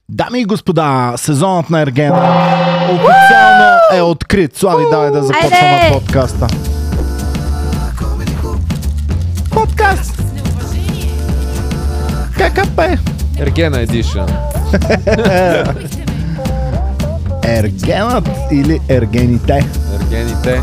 Дами и господа, сезонът на Ергена официално е открит. Слави, давай да започваме подкаста. Подкаст! ККП! Ергена Edition. Ергенът или ергените? Ергените.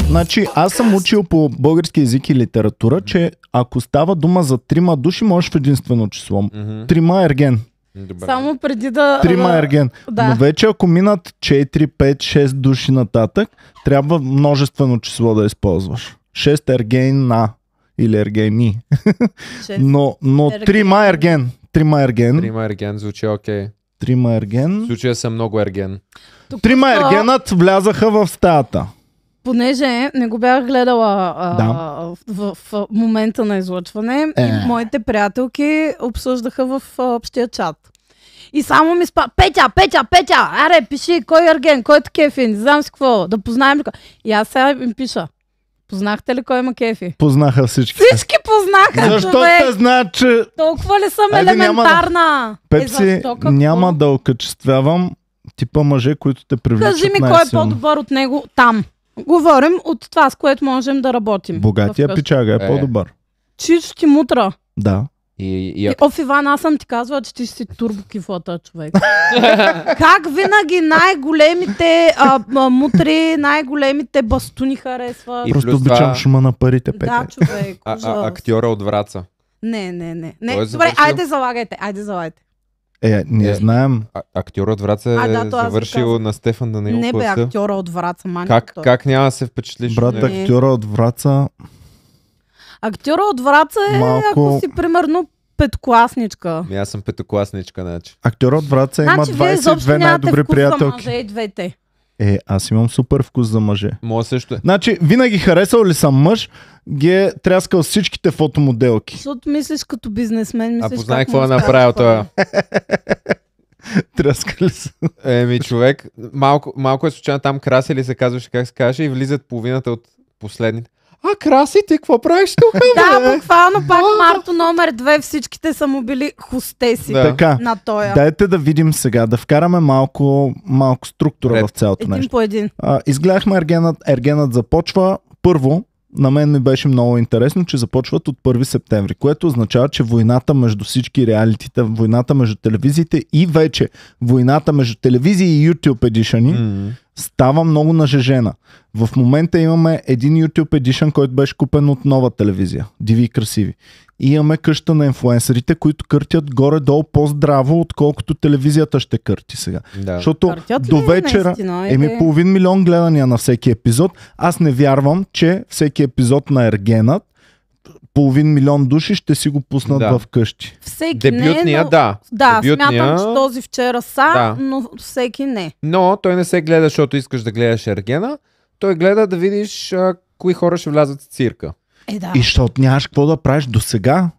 Значи, аз съм учил по български език и литература, че ако става дума за 3 души, можеш в единствено число. 3 ерген. Добре. Само преди да... 3 ерген. Да. Но вече ако минат 4, 5, 6 души нататък, трябва множествено число да използваш. 6 ергена или ергени. Но 3 ерген. 3 ерген. 3 ерген звучи окей. 3 ерген. В случая съм много ерген. 3 ергенът влязаха в стаята. Понеже не го бях гледала в момента на излъчване, и моите приятелки обсъждаха в общия чат. И само ми Петя, аре, пиши, кой е ерген, кой е кефи, не знам си какво, да познаем ли. И аз сега им пиша. Познахте ли кой има кефи? Познаха всички. Всички познаха, Защо човек! те знаят, че... Толкова ли съм Айде, елементарна? Пепси, няма да окачествявам типа мъже, които те привличат Кажи ми кой е по-добър от него там. Говорим от това, с което можем да работим. Богатия пичага е по-добър. Чичо ти мутра. Да. Оф, Иван, аз съм ти казвала, че ти си турбокифота, човек. Как винаги най-големите мутри, най-големите бастуни харесват. Просто обичам шума на парите, Петя. Да, човек. Актьора от Враца. Не. Той Добре, айде залагайте. Ние знаем. Актьора от Враца е завършил на Стефан Данилов. Не бе, актьора от Враца, мани. Как няма да се впечатлиш? Брат, актьора от Враца... Актьора от Враца е, ако си примерно петкласничка. Аз съм петокласничка, значи. Актьора от Враца има 22 най-добри приятелки. Мъже и двете. Аз имам супер вкус за мъже. Моя също е. Значи, винаги харесал ли съм мъж, ги е тряскал всичките фотомоделки. Защото мислиш като бизнесмен, мислиш познай какво е направил това. Тряскали са. Човек, малко е случайно там Краси ли се казваше, как се каже, и влизат половината от последните. Краси, ти какво правиш тук? Да, буквално пак Марто номер 2, всичките са му били хостеси на тоя. Дайте да видим сега, да вкараме малко структура в цялото нещо. Един по един. Изгледахме Ергенът започва. Първо, на мен ми беше много интересно, че започват от 1 септември, което означава, че войната между всички реалитита, войната между телевизиите и вече войната между телевизии и YouTube Edition става много нажежена. В момента имаме един YouTube Edition, който беше купен от Нова телевизия. Диви и красиви. И имаме къща на инфлуенсърите, които къртят горе-долу по-здраво, отколкото телевизията ще кърти сега. Да. Защото до вечера половин милион гледания на всеки епизод. Аз не вярвам, че всеки епизод на Ергенът половин милион души ще си го пуснат в къщи. Всеки дебютния, не, да. Да, смятам, че този вчера но всеки не. Но той не се гледа, защото искаш да гледаш Ергена. Той гледа да видиш кои хора ще влязат в цирка. Да. И защото нямаш какво да правиш до сега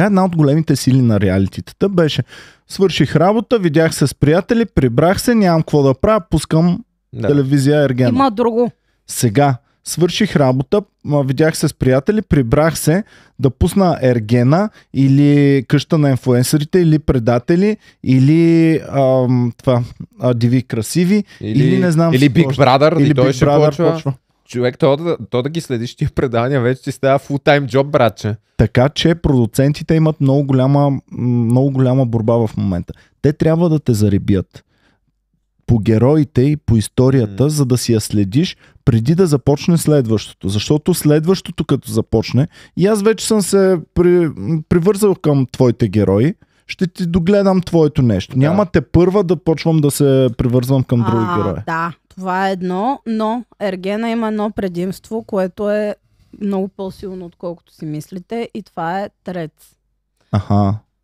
една от големите сили на реалититата беше: свърших работа, видях се с приятели, прибрах се, нямам какво да правя, пускам телевизия Ергена. Има друго. Сега свърших работа, видях се с приятели, прибрах се да пусна Ергена или къща на инфлуенсърите, или предатели, или диви красиви, или не знам. Или Big Brother, или той Big ще Brother почва. Човек, то да ги следиш тия предавания, вече ти става фултайм джоб, братче. Така че продуцентите имат много голяма борба в момента. Те трябва да те зарибят по героите и по историята, за да си я следиш преди да започне следващото. Защото следващото като започне, и аз вече съм се привързал към твоите герои, ще ти догледам твоето нещо. Да. Няма те първа да почвам да се привързвам към други герои. Да, това е едно, но Ергена има едно предимство, което е много по-силно, отколкото си мислите, и това е Трец.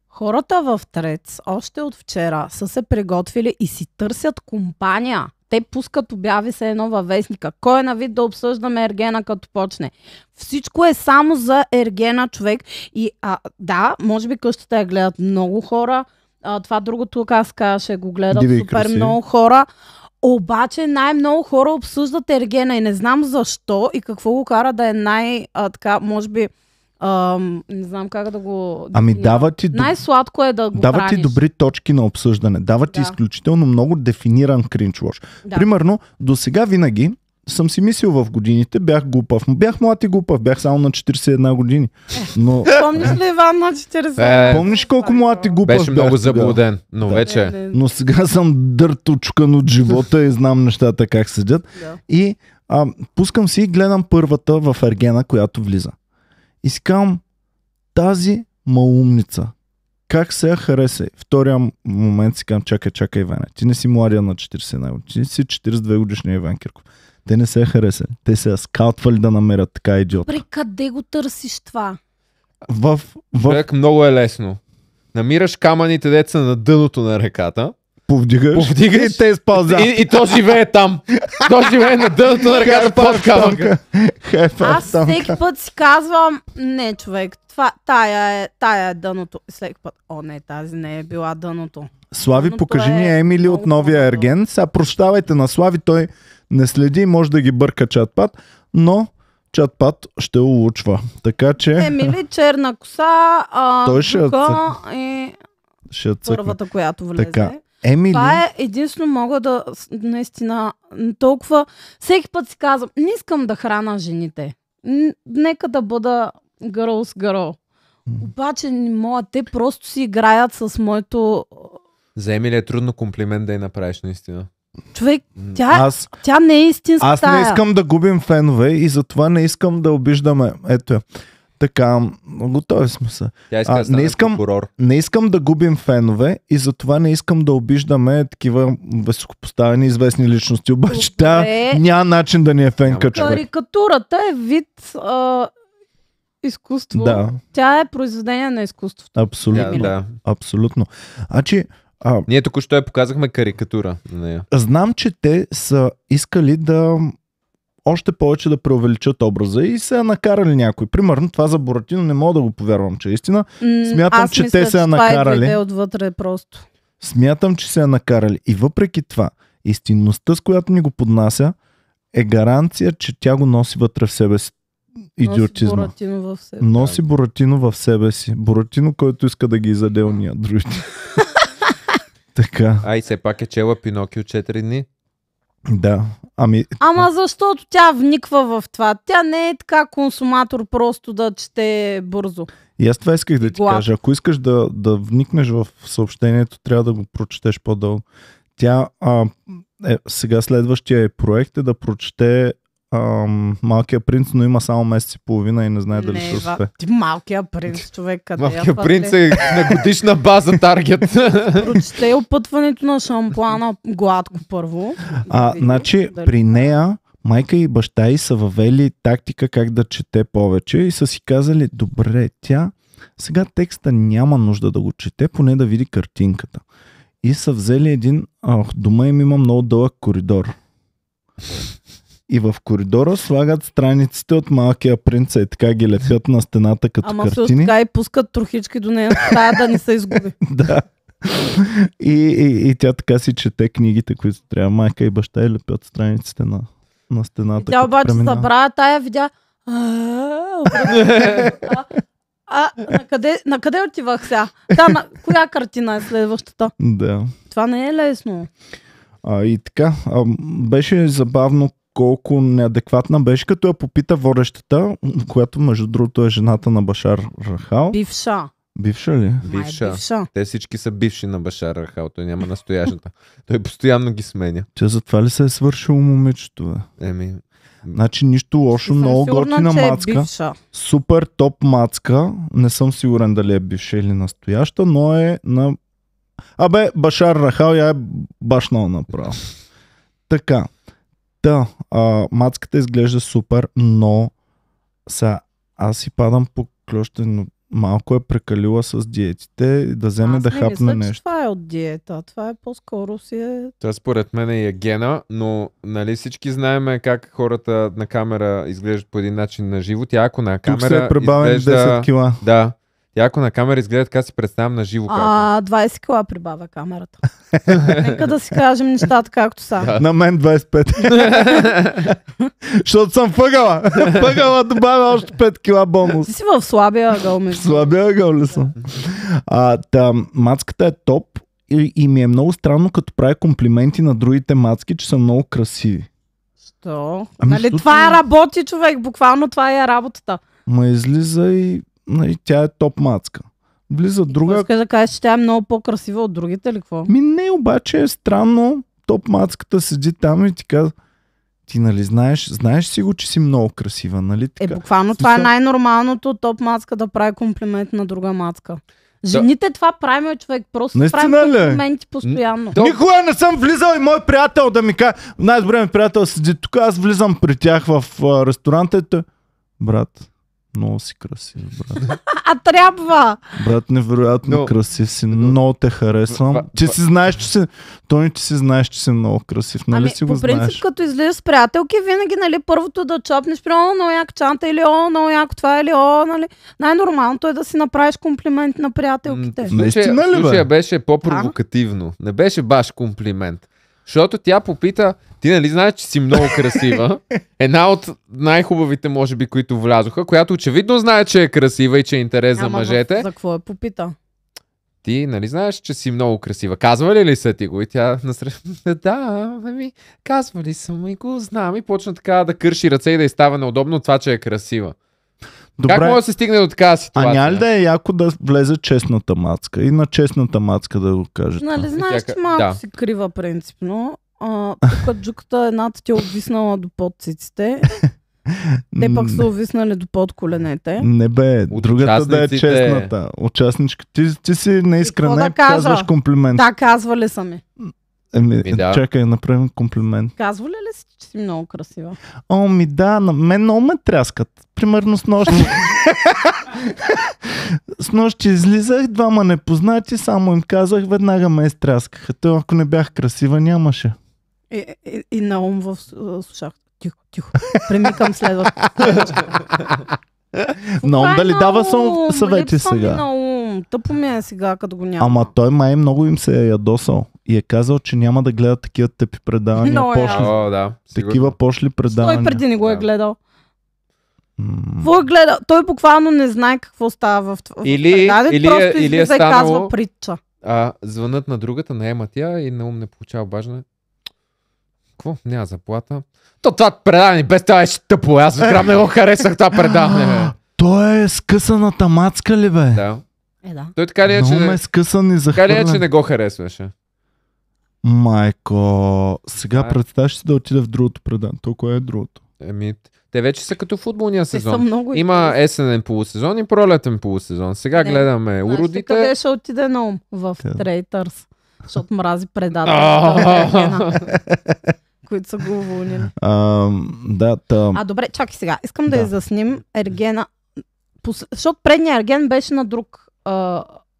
Хората в Трец още от вчера са се приготвили и си търсят компания. Те пускат обяви се едно във вестника. Кой е на вид да обсъждаме Ергена като почне? Всичко е само за Ергена, човек. И може би къщата я гледат много хора. Това другото, как се казваше, го гледат супер много хора. Обаче най-много хора обсъждат Ергена и не знам защо и какво го кара да е може би Не знам как да го... Ами дефинирам. дава ти, Най-сладко е да го дава ти храниш. добри точки на обсъждане. Дава ти Да. изключително много дефиниран кринч лош. Да. Примерно, до сега винаги съм си мислил в годините, бях глупав. Бях млад и глупав, бях само на 41 години. Но Помниш ли Иван на 40? помниш колко млад и глупав Беше бях много тогава? заблуден, но Да. вече... Но сега съм дърт очкан от живота и знам нещата как седят. Да. И пускам си и гледам първата в Ергена, която влиза. И си казвам, тази малумница, как се я хареса? Втория момент си казвам, чакай, Иване, ти не си младия на 41 години, ти си 42 годишния Иван Кирков. Те не се я харесали. Те се я скаутвали да намерят така идиот. При къде го търсиш това? В Човек, много е лесно. Намираш камъните деца на дъното на реката повдигаш и те изпълзяват. и то живее там. То живее на дъното на реката под камъка. Аз всеки път си казвам, не човек, тая е дъното. И всеки път, не, тази не е била дъното. Слави, Но покажи това ни е Емили много от новия хубаво. Ерген. Сега прощавайте на Слави, той не следи и може да ги бърка чатпад, но чатпад ще улучва. Така че Емили, черна коса, Той ще тука и ще я цъкне. първата, която влезе. Така. Емили, Това е единствено мога да, наистина, толкова, всеки път си казвам, не искам да храна жените. Нека да бъда girls girl. Обаче не мога, те просто си играят с моето... За Емили е трудно комплимент да я направиш наистина. Човек, аз тя не е истинска не тая. искам да губим фенове и затова не искам да обиждаме. Ето я. Така, готови сме се. Тя иска да стане не искам- прокурор. Не искам да губим фенове и затова не искам да обиждаме такива високопоставени известни личности. Обаче тя Добре. няма начин да ни е фенка, Няма. човек. Карикатурата е вид изкуство. Да, Тя е произведение на изкуството. абсолютно. Да. Абсолютно. Значи, Ние току-що я показахме карикатура на нея. знам, че те са искали да още повече да преувеличат образа и се накарали някой. Примерно това за Буратино не мога да го повярвам, че е истина. Смятам, Аз че мисля, те са я това накарали. идва отвътре просто. Смятам, че се я накарали. И въпреки това, истинността, с която ни го поднася, е гаранция, че тя го носи вътре в себе си. Идиотизма. Носи Буратино в себе. Носи Буратино в себе си. Буратино, който иска да ги изяде уния другите. Така, И все пак е чела Пинокио 4 дни. да. Ами, Ама защото тя вниква в това. Тя не е така консуматор просто да чете бързо. и аз това исках да ти Глад. кажа. Ако искаш да вникнеш в съобщението, трябва да го прочетеш по-дълго. Тя сега следващия е проект е да прочете Малкия принц, но има само месец и половина и не знае дали ще успее. Ти малкия принц, човек, къде Малкият принц е на годишна база таргет. Прочете опътването на шампуана гладко първо. Да види Значи дали- при нея майка и баща й са въвели тактика как да чете повече и са си казали, добре, тя сега текста няма нужда да го чете, поне да види картинката. И са взели един, дома им има много дълъг коридор. И в коридора слагат страниците от Малкия принц и така ги лепят на стената като Ама също картини. така и пускат трохички до нея, тая да не се изгуби. Да. И тя така си чете книгите, които трябва. Майка и баща и лепят страниците на стената. Тя като обаче преминава. забравя тая, видя. На къде отивах сега? Коя картина е следващата? Да. Това не е лесно. И така, беше забавно колко неадекватна беше, като я попита водещата, която между другото е жената на Башар Рахал. Бивша. Бивша ли? Бивша. Бивша. Те всички са бивши на Башар Рахал. Той няма настоящата. Той постоянно ги сменя. Тя затова ли се е свършило момичето, бе? Значи нищо лошо, много готина че е мацка. бивша. Супер топ мацка. Не съм сигурен дали е бивша или настояща, но е на... Башар Рахал я е башнал направо. Така. Мацката изглежда супер, но аз си падам по клюща, но малко е прекалила с диетите, да вземе да хапне мисля, че нещо. това е от диета. Това е по-скоро си е... Това според мен е гена, но нали всички знаем как хората на камера изглеждат по един начин на живо. Тя ако на Тук се камера е прибавен изглежда... 10 кила. Да. Тя ако на камера изгледа така, си представям на живо как. 20 кила прибавя камерата. Нека да си кажем нещата както са. Да. На мен 25. Защото съм въгъла. Въгъла добавя още 5 кила бонус. Ти си в слабия ъгъл между. Слабия ъгъл ли съм? Мацката е топ и ми е много странно, като прави комплименти на другите мацки, че са много красиви. Що? Ами, Нали, защото- това работи, човек. Буквално това е работата. Ма излиза и тя е топ мацка. Влиза друга. Искаш да кажеш, че тя е много по-красива от другите или какво? Не, обаче е странно. Топ мацката седи там и ти казва: ти нали знаеш си го, че си много красива, нали така? Буквално това е Смисъл- най-нормалното топ мацка да прави комплимент на друга мацка. Жените това правим, човек. Просто Наистина правим ли? комплименти постоянно. Никога не съм влизал и мой приятел да ми каже, най-добре ми приятел седи тук, аз влизам при тях в ресторанта и той: брат, много си красив, брат. А трябва! Брат, невероятно Но- красив си, много те харесвам. Това- Ти си знаеш, че си... Тони, ти си знаеш, че си много красив, нали си го по принцип, знаеш? като излизаш с приятелки, винаги, нали, първото да чопнеш, при много яка чанта или много яко това или нали. Най-нормалното е да си направиш комплимент на приятелките. Наистина ли, бе? Случая беше по-провокативно. Не беше баш комплимент. Защото тя попита: ти нали знаеш, че си много красива? Една от най-хубавите, може би, които влязоха, която очевидно знае, че е красива и че е интерес за Ама мъжете. За какво е попита? Ти нали знаеш, че си много красива? Казвали ли са ти го? И тя насреща: да, казвали съм и го знам. И почна така да кърши ръце и да й става неудобно от това, че е красива. Как може да се стигне до такава ситуация? А няма ли да е яко да влезе честната мацка и на честната мацка да го каже? Нали, това? знаеш, Тя че малко да. си крива принципно. Тук джуката едната ти е обвиснала до под циците. Те пък са увиснали до под коленете. Не бе, От другата да е участниците- честната. Участничка. Ти си неискрена да и кажа? казваш комплимент. Да, казвали са ми. да. Чакай, направим комплимент. Казвали ли си, че си много красива? Да, на мен много ме тряскат. Примерно с нощи. С нощи излизах, двама непознати, само им казах, веднага ме изтряскаха. То ако не бях красива, нямаше. И Наум в слушах. Тихо, тихо. Преми към следващото. Но дали дава съвети Липсва ми сега? Наум. Тъпо ми е сега, като го няма. Ама той май много им се е ядосал и е казал, че няма да гледа такива тъпи предавания. Много Пошли. О, да. Сигурно. Такива пошли предавания. Той преди не го е Да. гледал. М. Какво е гледал? Той буквално не знае какво става в Или- предаването, или е- просто или е излиза и станало- казва притча. Звънат на другата, наема тя и Наум не получава обаждане. Какво? Няма заплата. Това предаване без това е тъпо. Аз грам не го харесах това предаване. бе. Той е скъсаната мацка ли, бе? Да. Да. Той така ли е, че Много ме не, скъсан и така ли е, че захвърлен. не го харесваше? Майко, сега Това е. представяш си да отиде в другото предаване. То кое е другото? Те вече са като футболния Те са сезон. много Има есенен полусезон и пролетен полусезон. Сега Не. гледаме Знаеш ли уродите. къде ще отиде Наум? В Къде? Трейтърс. Защото мрази предателите, които са го уволнили. Да, Добре, чакай сега. Искам да Да. изясним Ергена. Защото предният Ерген беше на друг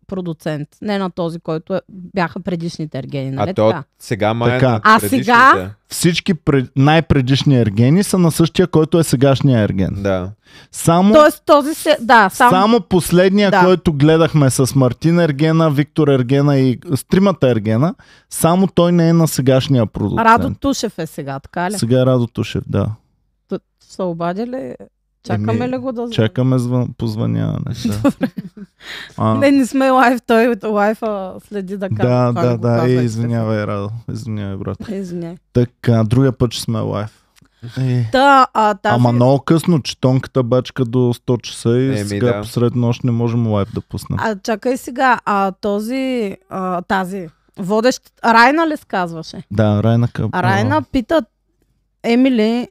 продуцент. Не на този, който бяха предишните Ергени. Нали А то така? сега май е Така. на А предишните. сега? всички най-предишни ергени са на същия, който е сегашния ерген. Да. Само, Тоест този се... Да, само последния, Да. който гледахме с Мартин Ергена, Виктор Ергена и с тримата Ергена, само той не е на сегашния продуцент. Радо Тушев е сега, така ли? Сега е Радо Тушев, да. Са обадили? Чакаме ли го да... Чакаме позвъняване. Да. Не сме лайв, той лайфа следи да казва. Да. Извинявай, Радо. Извинявай, брат. Извиняй. Така, другия път ще сме лайв. Тази... Ама много късно, че тонката бачка до 100 часа и сега да. посред нощ не можем лайв да пуснем. Чакай сега, тази водещ, Райна ли сказваше? Да, Райна Къп. Райна пита Емили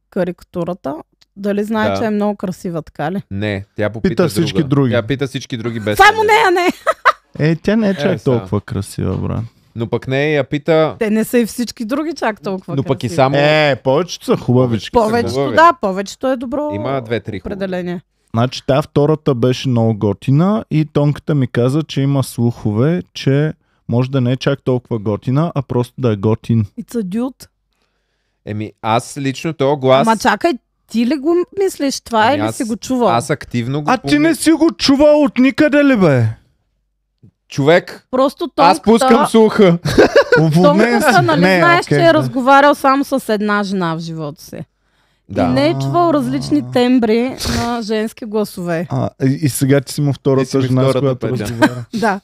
карикатурата, дали знае, Да. че е много красива, така ли? Не, тя попита Пита всички друга. други. Тя пита всички други без Само нея не! Тя не е чак сега. толкова красива, брат. Но пък не я пита... Те не са и всички други чак толкова Но пък и красиви. само... Повечето са хубавички. Повечето, хубави. да, повечето е добро Има две-три хубави. определение. Значи тя втората беше много готина и тонката ми каза, че има слухове, че може да не е чак толкова готина, а просто да е готин. It's a dude. Аз лично този глас... Ама чакай, Ти ли го мислиш това Ами или аз- си го чувал? Аз активно го А ти не си го чувал от никъде ли бе? Човек, Просто аз пускам слуха. Уволнен си. Тонката, нали Не, знаеш, окей, че е да. разговарял само с една жена в живота си. И не е чувал различни тембри на женски гласове. И сега ти си му Ти си втората ми жена, с втората, която Петя. разговаря. Да.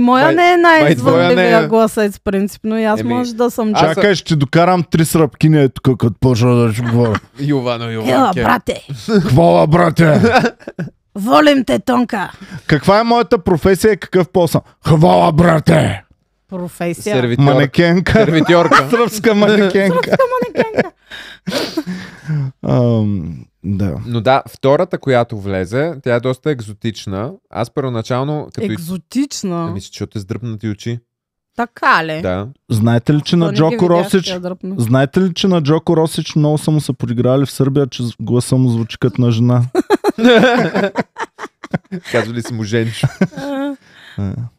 Моя Май- не е твоя не най-извънливия е. гласец, принципно. И аз Еми, може да съм... Аз- Чакай, ще ти докарам 3 сръбкини е тук, като почна да ще говоря. Йовано, Ела, Йованке. брате! Хвала, брате! Волим те, Тонка! Каква е моята професия и какъв посъм? Хвала, брате! Професия. Сервитьор. Манекенка. Сервитьорка. Сръбска манекенка. Да. Но да, втората, която влезе, тя е доста екзотична. Аз първоначално, като Екзотична. Мисля, защото е с дръпнати очи. Така ли? Да. Знаете ли, че То на не ги Джоко видях, Росич... ще я дръпна. Знаете ли, че на Джоко Росич много са му се подиграли в Сърбия, че гласа му звучи като на жена? Казвали си му Женчо.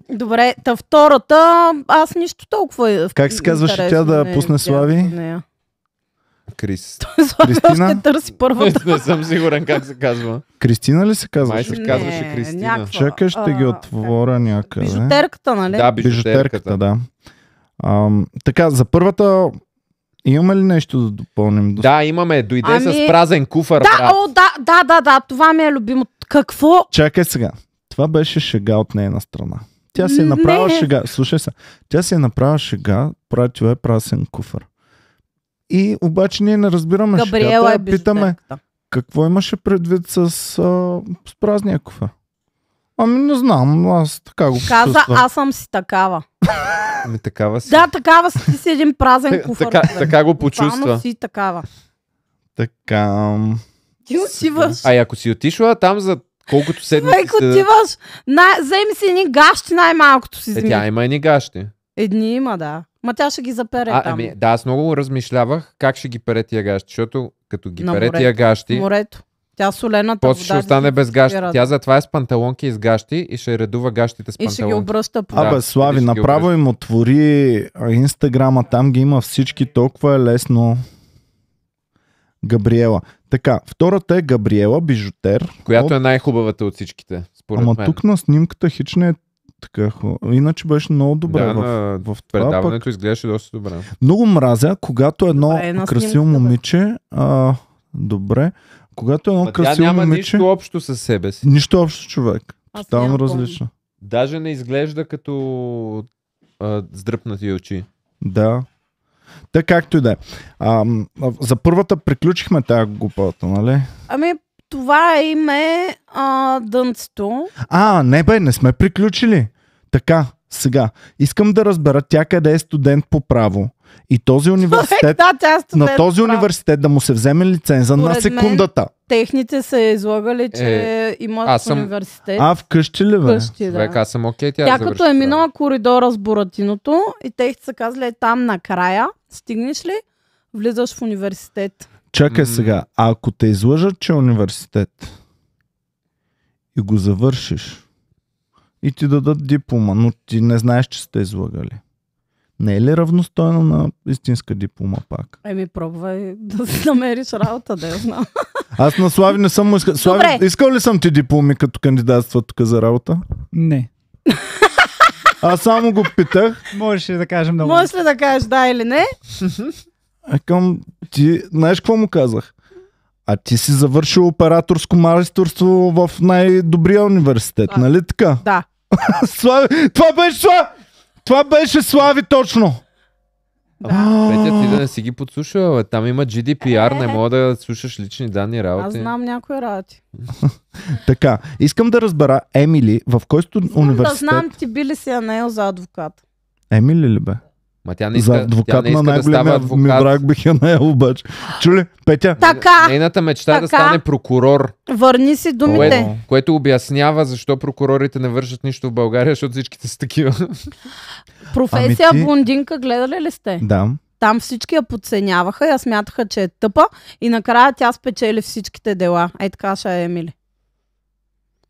Добре, та втората, аз нищо толкова. Как се казваше тя да не пусне видях Слави? за нея. Крис. Слави Кристина? още търси първата. Не съм сигурен как се казва. Кристина ли се Май казваше? се казваше Не, Кристина. някаква. Чакай, ще ги отворя някъде. Бижутерката, нали? Да, Бижутерката, да. Така, за първата имаме ли нещо да допълним? Да, имаме. Дойде Ами- с празен куфар, Да, брат. да, това ми е любимо. Какво? Чакай сега. Това беше шега от нейна страна. Тя си е направила Не. шега. Слушай се. Тя си е направила шега, прави това е празен куфар. И обаче ние не разбираме Габриела е шегата. Питаме, бижутерката. какво имаше предвид с празния куфар? Ами не знам, аз така го Каза, почувствах. аз съм си такава. Ами такава си. Да, такава си, ти си един празен куфар. Така го Буквално почувства. си такава. Така. Ти отиваш. А и ако си отишла там за колкото седмици... Човек, отиваш. Вземи си едни гащи най-малкото си вземи. Тя има едни гащи. Едни има, да. Ма тя ще ги запере там. Ами, да, аз много размишлявах как ще ги пере тия гащи, защото като ги На пере морето. тия В гащи, морето. Тя солената после ще вода остане без гащи. дезинфектира. Тя затова е с панталонки и с гащи и ще редува гащите с И ще ги панталонки. обръща по... Да, Абе, Слави, или ще ги направо им отвори Инстаграма, там ги има всички, толкова е лесно. Габриела. Така, втората е Габриела, бижутер. Която е най-хубавата от всичките, според Ама мен. тук на снимката хич не е така хубаво. Иначе беше много добре. Да, в това предаването пък изглеждаше доста добре. много мразя, когато едно Добре, на красиво снимката, бе. момиче... добре. Когато едно Ма тя красиво няма момиче... нищо общо със себе си. Нищо общо, човек. Аз Тотално нямам различно. Даже не изглежда като сдръпнати очи. Да. Така както и да е. За първата приключихме тази глупата, нали? Ами, това е име дънцето. Не бе, не сме приключили. Така, сега. Искам да разбера тя къде е студент по право. И този университет, Да, тя е студент, на този право. университет да му се вземе лиценза на Според мен- секундата. Техните са излагали, че имат аз съм- университет. Вкъщи ли бе? Къщи, да. Човек, аз съм окей, тя Тя завърши като е право. минала коридора с Буратиното и те са казали там накрая, стигнеш ли, влизаш в университет. Чакай сега. Ако те излъжат, че е университет и го завършиш и ти дадат диплома, но ти не знаеш, че сте излагали. Не е ли равностойно на истинска диплома пак? Пробвай да си намериш работа, да я знам. Аз на Слави не съм му искал. Слави, Добре. искал ли съм ти дипломи като кандидатства тук за работа? Не. Аз само го питах. Можеш ли да кажем много? Можеш ли да кажеш да или не? Към ти, знаеш какво му казах? А ти си завършил операторско майсторство в най-добрия университет, Да. нали така? Да. Слави, това беше Слави точно. Петя, ти да не си ги подслушала, бе. Там има GDPR, не мога да слушаш лични данни, Аз работи. знам някои работи. Така, искам да разбера Емили, в който Да университет... знам, ти би ли си Анел за адвокат? Емили ли бе? Ма тя не За иска, тя адвокат не на иска да става най-големия ми адвокат. враг бих я наел обаче. Чули? Петя? Така, Нейната мечта е да Така. стане прокурор, върни си думите. което обяснява защо прокурорите не вършат нищо в България, защото всичките са такива. Професия Ами ти- блондинка гледали ли сте? Да. Там всички я подценяваха и я смятаха, че е тъпа и накрая тя спечели всичките дела. Така ще е Емили.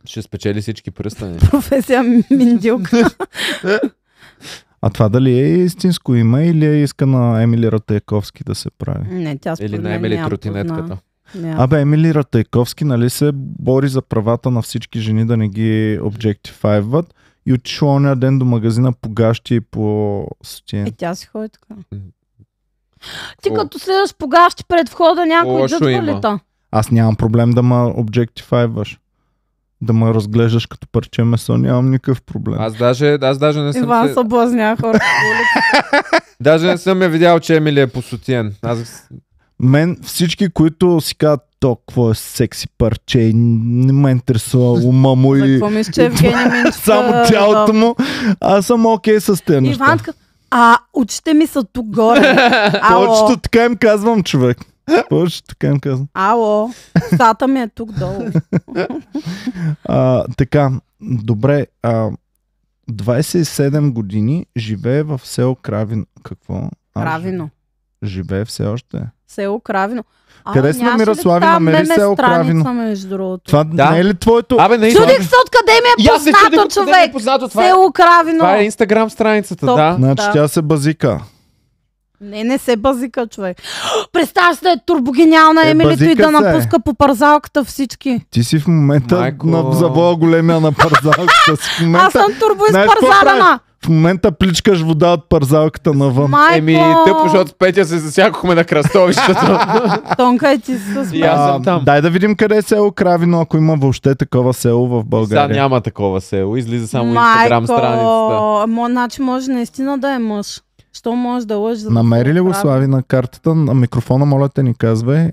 Ще спечели всички пръстани. Професия миндилка. А това дали е истинско име или е иска на Емили Ратейковски да се прави? Не, тя според Или на мен Емили не я Тротинетката. позна. Няма. Абе, Емили Ратайковски, нали се бори за правата на всички жени да не ги objectify-ват и отишла ония ден до магазина по гащи и по сутиен. Тя си ходи така. Ти като следваш по гащи пред входа, някой Лошо джъджва има. ли та? Аз нямам проблем да ме objectify-ваш. Да ме разглеждаш като парче месо, нямам никакъв проблем. Аз даже не съм Иван се... съблазня хора по улицата. Даже не съм я видял, че Емили е по сутиен. Аз... Мен всички, които си казват толкова секси парче и не ме интересува ума му За и какво мислиш, че Евгения Минчева... само тялото му, аз съм окей с тези неща. Иван така, очите ми са тук горе. Ало, Повечето така им казвам, човек. Повечето така им казвам. ало, стата ми е тук долу. Така, добре. 27 години живее в село Кравино. Какво? Кравино. Живее все още. Село Кравино. Къде се намира, Слави? Намери село Кравино. страница, между другото. Това Да. не е ли твоето? Абе, наистина. Чудих се откъде ми И е аз се чудих познато, откъде ми е човек. познато. Това е- Село Кравино. Това е Инстаграм страницата, Топ. да. Значи Да. тя се базика. Не се базика, човек. Представяш се, турбогениална Емили и базика да се. напуска по парзалката всички. Ти си в момента Майко. на завоя големия на парзалката си. В Аз момента, съм турбо знаеш какво изпарзалена. в момента пличкаш вода от парзалката навън. Майко, Еми, тъпо, защото с Петя се засякохме на кръстовището. Тонка и ти с И аз съм там. Дай да видим къде е село Кравино, ако има въобще такова село в Сега България. няма такова село. Излиза само Инстаграм страницата. Значи може наистина да е мъж. Що може да лъжи? За да Намери се ли го, оправи? Слави, на картата? На микрофона, моля те, ни казвай.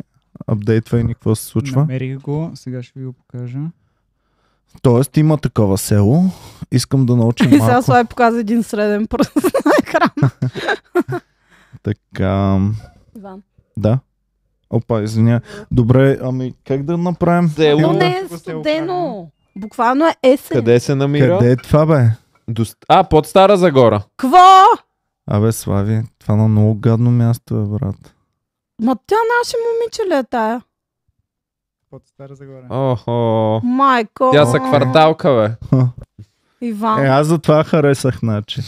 Апдейтвай ни какво се случва. Намерих го, сега ще ви го покажа. Тоест има такова село. Искам да научим И сега малко. Слави показа един среден пръст на екрана. Така, Иван. да. Опа, извиня. Добре, ами как да направим? Село. Но не е Какво се студено. Буквално е есен. Къде се намира? Къде е това, бе? Под Стара Загора. Кво? Абе, Слави, това на много гадно място е, брат. Ма тя наше момиче ли е тая? Под Стара Загора. Охо. Майко. Тя са кварталка, бе. Иван. Аз затова харесах, значи.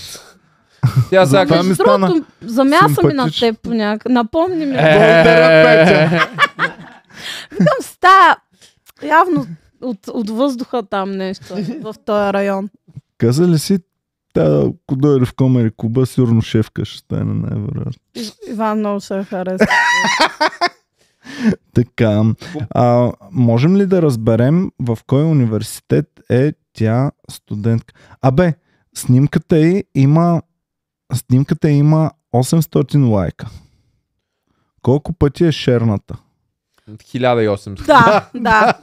Тя За сега... това ми Между стана другото, замяса ми на симпатично. теб поняк. Напомни ми. Е. Викам стая. Явно от въздуха там нещо в този район. Каза ли си, ако дойде в Комери Куба, сигурно шефка ще стане най-вероятно. Иван много ще хареса. Така, можем ли да разберем в кой университет е тя студентка? Абе, снимката й има 800 лайка. Колко пъти е шерната? 1800. Да.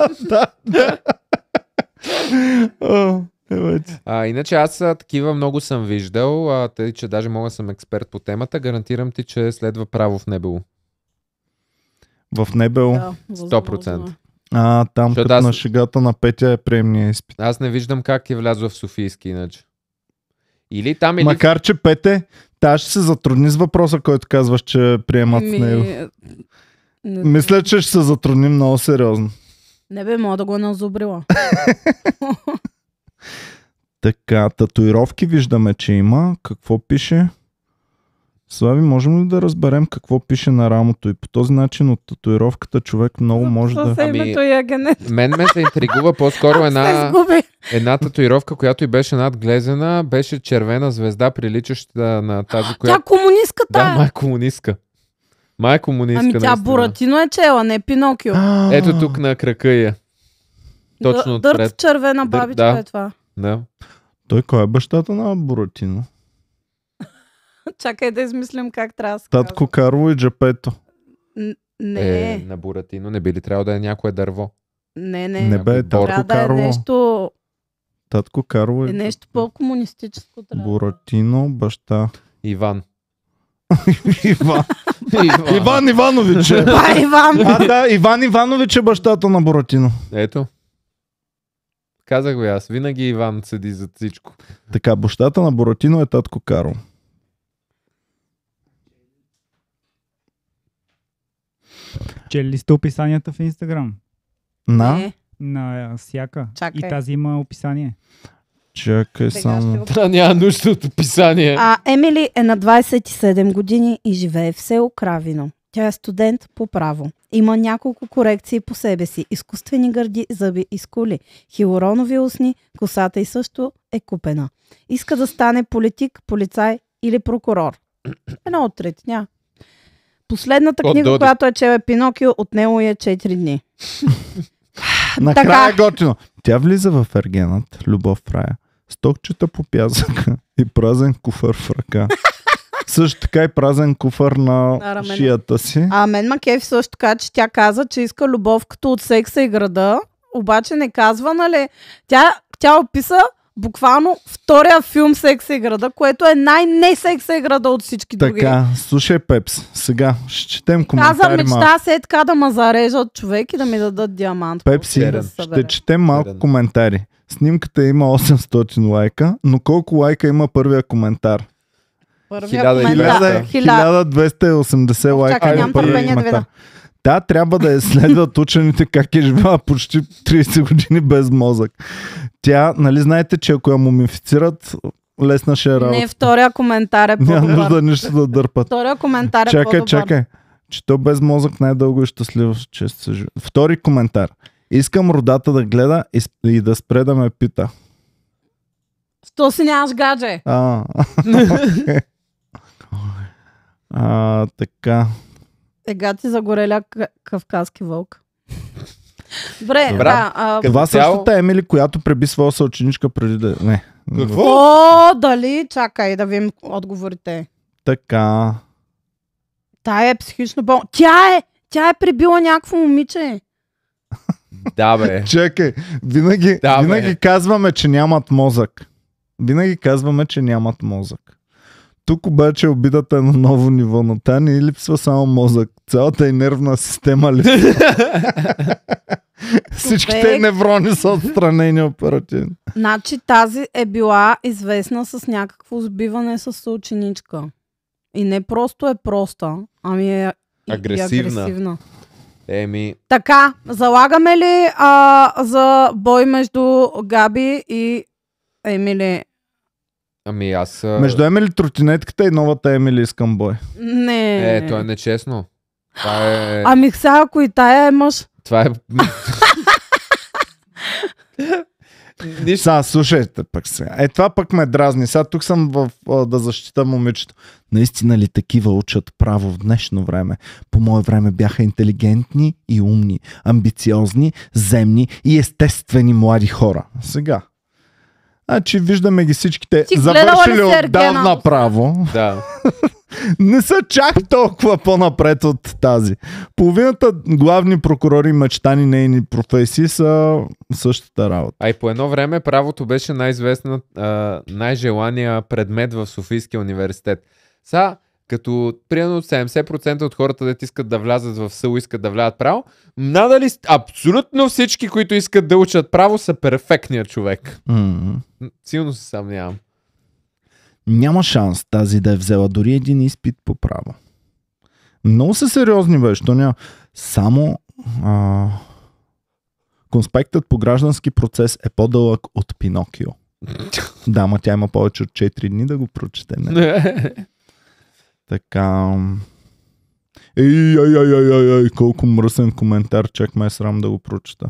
Иначе аз такива много съм виждал, тъй че даже мога да съм експерт по темата. Гарантирам ти, че следва право в небело. В Небел. Да, 100%. Там Защото като аз- на шегата на Петя е приемния изпит. Аз не виждам как е влязла в Софийски иначе. Или там, или... Макар, че Пете, тя ще се затрудни с въпроса, който казваш, че приемат с него. Мисля, че ще се затрудни много сериозно. Не бе, мога да го е назубрила. Така, татуировки виждаме, че има. Какво пише? Слави, можем ли да разберем какво пише на рамото? И по този начин от татуировката човек много може да... С името и агенет. Мен ме се интригува по-скоро Се сгуби. една татуировка, която и беше надглезена, беше червена звезда, приличаща на тази, Тя която... комунистка Да, тая. май комунистка. Май комунистка, Ами тя наистина. Буратино е чела, не Пинокио. Ето тук на крака е. Точно Дърт отпред. червена Дърт, бабичка да. е това. Да. Той кой е бащата на Буратино? Чакай да измислим как трябва да се Татко Карло и Джапето. казва. Не, На Буратино не би ли трябвало да е някое дърво? не. Не бе, Някой Татко Трябва да е Карло. нещо, Татко Карло и нещо по-комунистическо. Трябва. Буратино, баща. Иван. Иван. Иван Иванович е. Ба, Иван! Да, Иван Иванович е бащата на Буратино. Ето. Казах го и аз. Винаги Иван седи за всичко. Така, бащата на Буратино е татко Карл. Чели ли сте описанията в Инстаграм? На? Не, На всяка. Чакай. И тази има описание. Чакай сега ще само. го... Та няма нужда от описание. Емили е на 27 години и живее в село Кравино. Тя е студент по право. Има няколко корекции по себе си. Изкуствени гърди, зъби и скули. Хилуронови устни, косата й също е купена. Иска да стане политик, полицай или прокурор. Едно от трети, ня. Последната книга, която е чела Пинокио, отнело е 4 дни. Накрая готино. Тя влиза в Ергенът, любов в рая, стокчета по пясъка и празен куфар в ръка. Също така и празен куфар на шията си. А мен Макев също така, че тя каза, че иска любов като от секса и града, обаче не казва, нали? Тя описа буквално втория филм Секса и града, което е най-не Секса и града от всички други. Така, слушай, Пепс, сега ще четем коментари. Каза мечта се така да ме зарежат човек и да ми дадат диамант. Пепси, ще четем малко коментари. Снимката има 800 лайка, но колко лайка има първия коментар? 1280 лайка. Чакай, нямам търпение да видя. Да, трябва да изследват учените как е живела почти 30 години без мозък. Тя, нали знаете, че ако я мумифицират, лесна ще е работа. Не, втория коментар е по-добър. Няма нужда нищо да дърпат. Втория коментар е по-добър. Чакай. Че то без мозък най-дълго и щастливо често се живе. Втори коментар. Искам родата да гледа и да спре да ме пита. Що си нямаш гадже? Така. Ега ти загореля кавказски вълк. Добре. Това същата Емили, която преби своя съученичка преди да... Не. Какво? О, дали? Чакай да видим отговорите. Така. Тая е психично болна. Тя е прибила някакво момиче. Да, бе. Чакай, винаги казваме, че нямат мозък. Винаги казваме, че нямат мозък. Тук обаче обидата е на ново ниво, но тя не липсва само мозък. Цялата и нервна система липсва. Всичките неврони са отстранени оперативно. Значи тази е била известна с някакво сбиване с съученичка. И не просто е проста, ами е агресивна. Така, залагаме ли за бой между Габи и Емили? Ами аз... Между Емили тротинетката и новата Емили искам бой. Не. То е нечестно. Това е... Ами сега, ако и тая е мъж. Това е... Сега, слушайте пък сега. Това пък ме дразни. Сега тук съм да защита момичето. Наистина ли такива учат право в днешно време? По мое време бяха интелигентни и умни, амбициозни, земни и естествени млади хора. Сега. Значи виждаме ги всичките завършили отдавна право. Да. Не са чак толкова по-напред от тази. Половината главни прокурори и мечтани нейни професии са същата работа. А и по едно време правото беше най-известна, най-желания предмет в Софийския университет. Сега, като примерно 70% от хората, дето искат да влязат в СУ, искат да влязат право, надали абсолютно всички, които искат да учат право, са перфектният човек. Силно се съмнявам. Няма шанс тази да е взела дори един изпит по право. Много са сериозни, бе, що няма. Само конспектът по граждански процес е по-дълъг от Пинокио. Да, ма тя има повече от 4 дни да го прочете. Така... Ей, колко мръсен коментар, чак ме е срам да го прочета.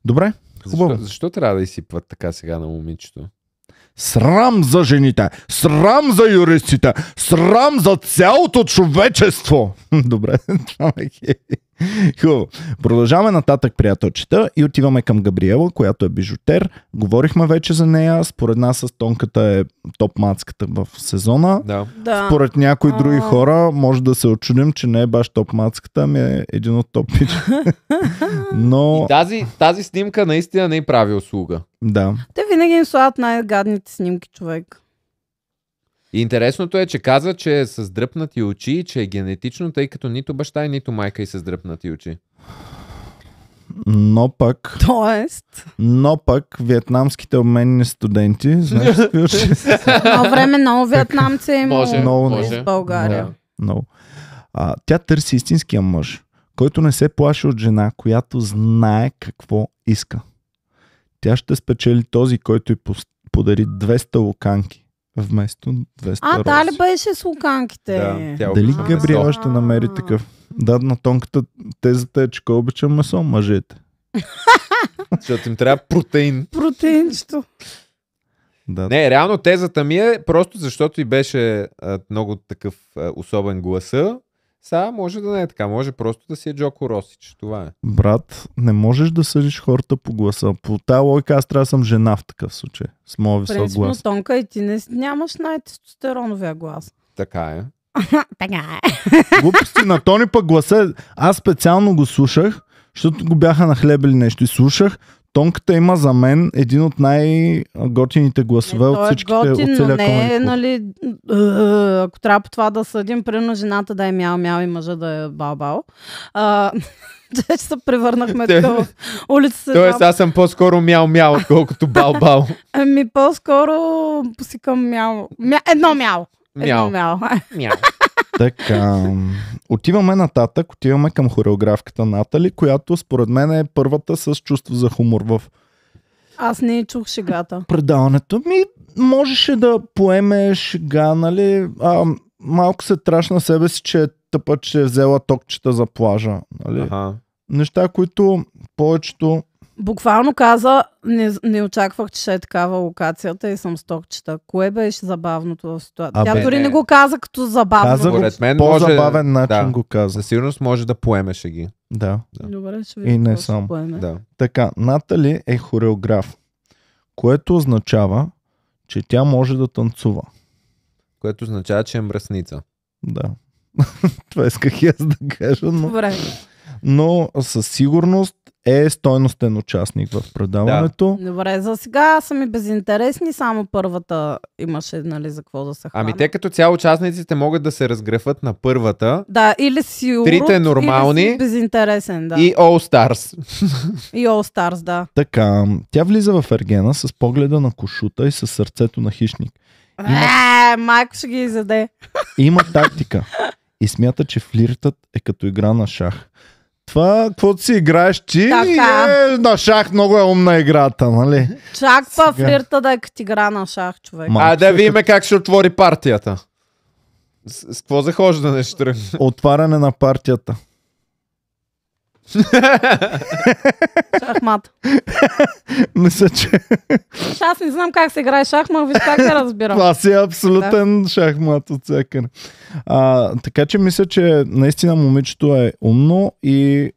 Добре, хубаво. Защо трябва да изсипват така сега на момичето? Срам за жените, срам за юристите, срам за цялото човечество. Добре, това е хубаво. Продължаваме нататък, приятелчета, и отиваме към Габриела, която е бижутер. Говорихме вече за нея. Според нас с Тонката е топ-мацката в сезона. Да. Според някои други хора може да се очудим, че не е баш топ-мацката, ами е един от топ-пичите. Но... И тази снимка наистина не прави услуга. Да. Те винаги им слагат най-гадните снимки, човек. И интересното е, че каза, че е с дръпнати очи и че е генетично, тъй като нито баща и нито майка и с дръпнати очи. Но пък... Но пък виетнамските обменни студенти, знаеш какви очи? На време много виетнамци има в България. Много. Тя търси истинския мъж, който не се плаши от жена, която знае какво иска. Тя ще спечели този, който й подари 200 луканки. Вместо 200 А, та ли рози. беше с луканките? Да, тя Дали обича Габриела месо. ще намери такъв? Да, на тонката тезата е, че кой обича месо? Мъжете. Защото им трябва протеин. Протеинчето. Да. Не, реално тезата ми е просто защото и беше много такъв особен гласа. Сега може да не е така, може просто да си е Джоко Росич. Това е. Брат, не можеш да съдиш хората по гласа. По тая логика аз трябва да съм жена в такъв случай. С моя висок Принципно, глас. Тонка, и ти нямаш най-тестостероновия глас. Така е. Така е. Глупости на Тони пък гласа. Аз специално го слушах, защото го бяха нахлебили нещо и слушах. Тонката има за мен един от най-готините гласове от всичките от готин, но целия не Comedy е, Club. нали, ако трябва по това да съдим, примерно жената да е мяу-мяу и мъжа да е бал-бал. Че се превърнахме тук в улицата. Тоест аз съм по-скоро мяу-мяу, отколкото бал-бал. Ами по-скоро посикам мяу. Едно мяу. Едно Мяу. мяу. Мяу. Така, отиваме нататък, отиваме към хореографката Натали, която според мен е първата с чувство за хумор в Аз не чух шегата. предаването. Можеше да поеме шега, нали? Малко се трашна себе си, че е тъпа, че е взела токчета за плажа. Нали? Аха. Неща, които повечето... Буквално каза, не очаквах, че ще е такава локацията и съм стокчета. Кое беше забавното в ситуацията? Тя Абе, дори не. не го каза като забавно. Каза го Според мен по-забавен може- начин да. го каза. Със сигурност може да поемеше ги. Да. Добре, ще И видим не какво ще само. поеме. Да. Така, Натали е хореограф, което означава, че тя може да танцува. Което означава, че е мръсница. Да. Това исках и аз да кажа, Добре. но със сигурност е стойностен участник в предаването. Добре, за сега са ми безинтересни, само първата имаше, нали, за какво да се хвана. Ами те като цяло участниците могат да се разгрефат на първата Да, или си урод, Трите нормални или си безинтересен, да. и All Stars. И All Stars, да. Така, тя влиза в Ергена с погледа на кошута и с сърцето на хищник. Майко ще ги изяде. Има тактика и смята, че флиртът е като игра на шах. Това, каквото си играеш ти, Така. на шах много е умна играта, нали? Чак па Сега. флирта да е като игра на шах, човек. Ма- Да видим как ще отвори партията. С какво захождане ще тръгне? Отваряне на партията. Шахмат. Мисля, че Аз не знам как се играе шахмат, виж как не разбирам. това си е абсолютен шахмат от всякъде. Така че мисля, че наистина момичето е умно и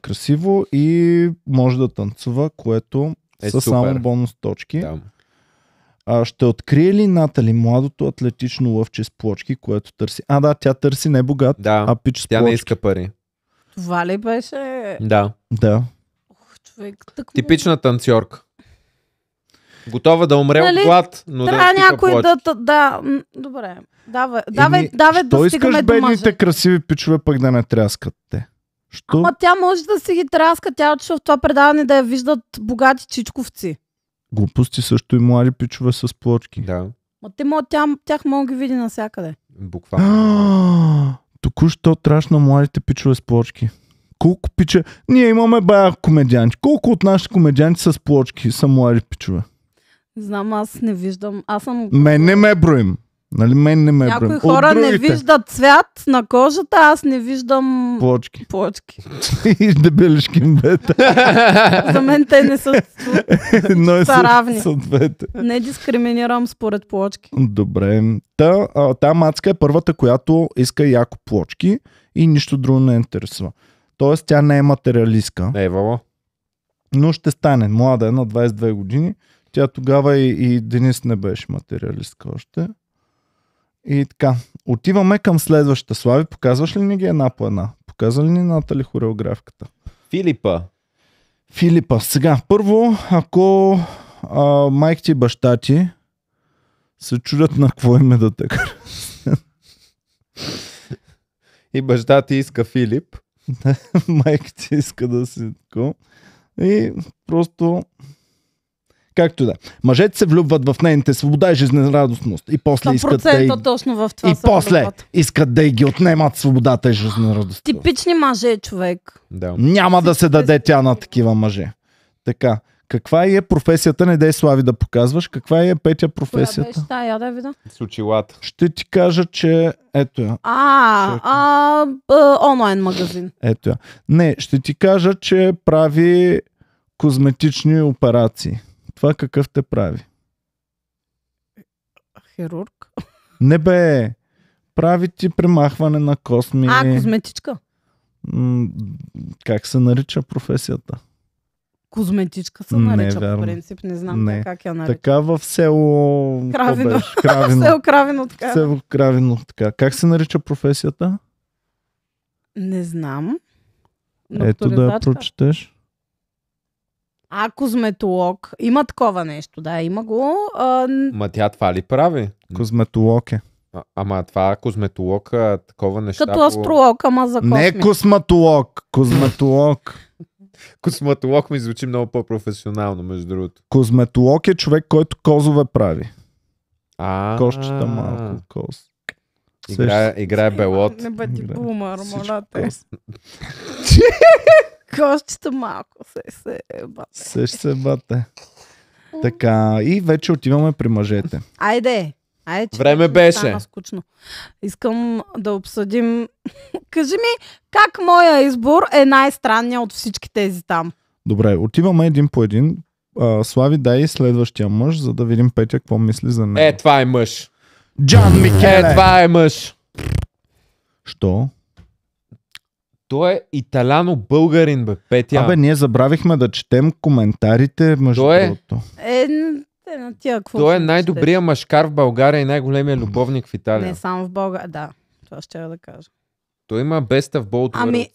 красиво и може да танцува, което Е, са супер. само бонус точки. Да. Ще открие ли Натали младото атлетично лъвче с плочки, което търси? Да, тя търси не богат, Да. а пич с Тя плочки. не иска пари. Това ли беше? Да. Да. Човек, тък му. Типична танцорка. Готова да умре Нали, от глад, но да Трябва стига някой плочки. Добре. Давай Еми, да що стигаме искаш до бедните мъжа. красиви пичове пък да не тряскат те? Що? Ама тя може да си ги траска, тя отишла в това предаване да я виждат богати чичковци. Глупости също и млади пичове с плочки. Да, Ма тях мога да ги види навсякъде. буквално. Току-що траш на младите пичове с плочки. Колко пича? Ние имаме бая комедианти. Колко от нашите комедианти с плочки са млади пичове? Не знам, аз не виждам. Аз съм... Мен не ме броим. Нали, мен не ме броим. Някои От хора не другите виждат цвят на кожата, аз не виждам плочки. плочки. И дебелишки бета. За мен те не са... Но Са равни. са двете. Не дискриминирам според плочки. Добре. Та мацка е първата, която иска яко плочки и нищо друго не интересува. Тоест тя не е материалистка, Евало. но ще стане. Млада е на 22 години. Тя тогава и Денис не беше материалистка още. И така. Отиваме към следващата. Слави, показваш ли ни ги една по една? Показва ли ни Натали хореографката? Филипа. Сега, първо, ако майките и баща ти се чудят на какво име да те И баща ти иска Филип. майките иска да си такова. И просто както и да. Мъжете се влюбват в нейните свобода и жизнерадостност. И после искат да 100% точно в това и се после влюбват. искат да ги отнемат свободата и жизнерадостта. Типични мъже, човек. Да. Няма да се даде тя на такива мъже. Така. Каква е професията? Не дай Слави да показваш. Каква е Петя Коя професията? беше тая? Я да видя. С очилата. Ще ти кажа, че ето я. Онлайн магазин. Ето я. Не, ще ти кажа, че прави козметични операции. Това какъв те прави? Хирург. Не бе, прави ти премахване на косми. Козметичка. Как се нарича професията? Козметичка се Не, нарича по вярно. принцип. Не знам Не. как я нарича. Така в село... Кравино. какво беше? Кравино. Село Кравино, така. Село Кравино. Така. Как се нарича професията? Не знам. Ето да я прочетеш. Козметолог. Има такова нещо, да, има го. Ма тя това ли прави? Козметолог е. Ама това козметолог, такова неща. Като астролог, ама за косми. Не косметолог. Козметолог. Косметолог ми звучи много по-професионално, между другото. Козметолог е човек, който козове прави. А, Козчета малко. Коз. Играе белот. Не бъди Играе. бумър, Всичко моля те. коз. Козчета малко се бате. Сеш се бате. Така, и вече отиваме при мъжете. Айде, че Време вече ми беше. стана скучно. Искам да обсъдим. Кажи ми, как моя избор е най-странният от всички тези там? Добре, отиваме един по един. Слави, дай следващия мъж, за да видим Петя какво мисли за него. Това е мъж. Джан Микеле! Това е мъж. Що? Той е италяно-българин, бе, Петя. Абе, ние забравихме да четем коментарите, между Той е. другото. Те на тия какво? Той е ще най-добрият мъжкар в България и най-големия любовник в четеш? Италия. Не само в България. Да, това ще я да кажа. Той има best of both Ами- worlds.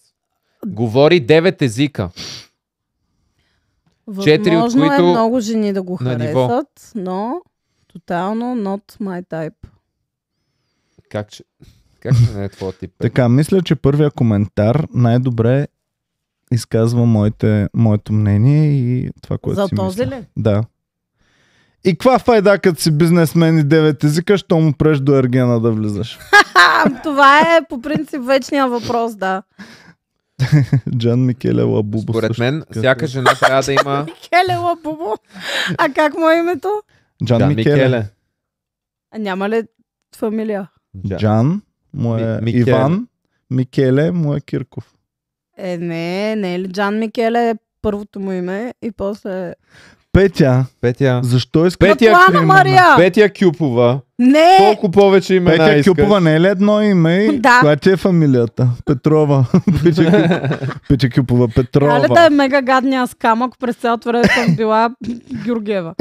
Говори 9 езика. Четири от Възможно които е много жени да го на харесат, ниво. но тотално not my type. Как ще не е твой тип? Петя? Така, мисля, че първия коментар най-добре изказва моето мнение и това, което За си този мисля. ли? Да. И каква файда, като си бизнесмен и 9 езика, що му преш до Ергена да влизаш? Това е по принцип вечния въпрос, да. Джан Микеле Лабубо. Според също мен, така. всяка жена трябва да има Келела Бубо. А как му е името? Джан Микеле. А няма ли фамилия? Джан му е Микеле. Иван, Микеле му е Кирков. Не е ли Джан Микеле е първото му име и после... Петя, защо искаш Петя Плана три имена? Мария! Петя Кюпова. Не! Колко повече имена Петя искаш? Кюпова не е ли едно име? Да. Коя ти е фамилията? Петрова. Петя Кюпова Петрова. Трябва ли да е мега гадния скам, ако през цялото време съм била Георгиева?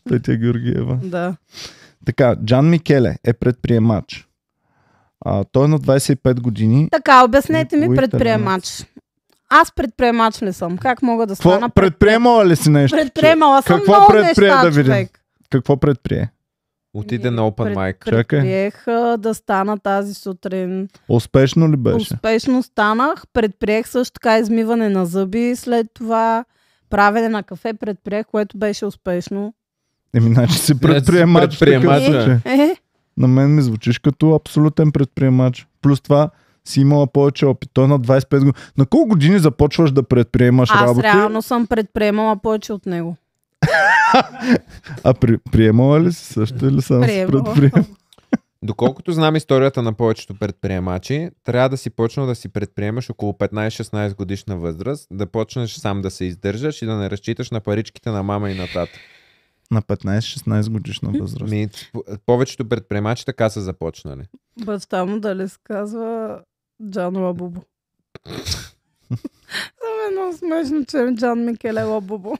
Петя Георгиева. Да. Така, Джан Микеле е предприемач. Той е на 25 години. Така, обяснете ми Никой предприемач. Аз предприемач ли съм? Как мога да стана? Предприемала ли си нещо? Предприемала съм Какво много предприе неща, да видим? човек. Какво предприе? Отиде на Open Mic. Чакай. Предприех да стана тази сутрин. Успешно ли беше? Успешно станах. Предприех също така измиване на зъби. След това правене на кафе предприех, което беше успешно. Значи си предприемач. Предприемач, така че. На мен ми звучиш като абсолютен предприемач. Плюс това си имала повече опит. Той е на 25 години. На колко години започваш да предприемаш Аз работи? реално съм предприемала повече от него. Приемала ли си също или само си Приемала. предприема? Доколкото знам историята на повечето предприемачи, трябва да си почнал да си предприемаш около 15-16 годишна възраст, да почнеш сам да се издържаш и да не разчиташ на паричките на мама и на тата. На 15-16 годишна възраст. Повечето предприемачи така са започнали. Баща му дали се казва Джан Лабубо. За мен е много смешно, че е Джан Микеле Лабубо.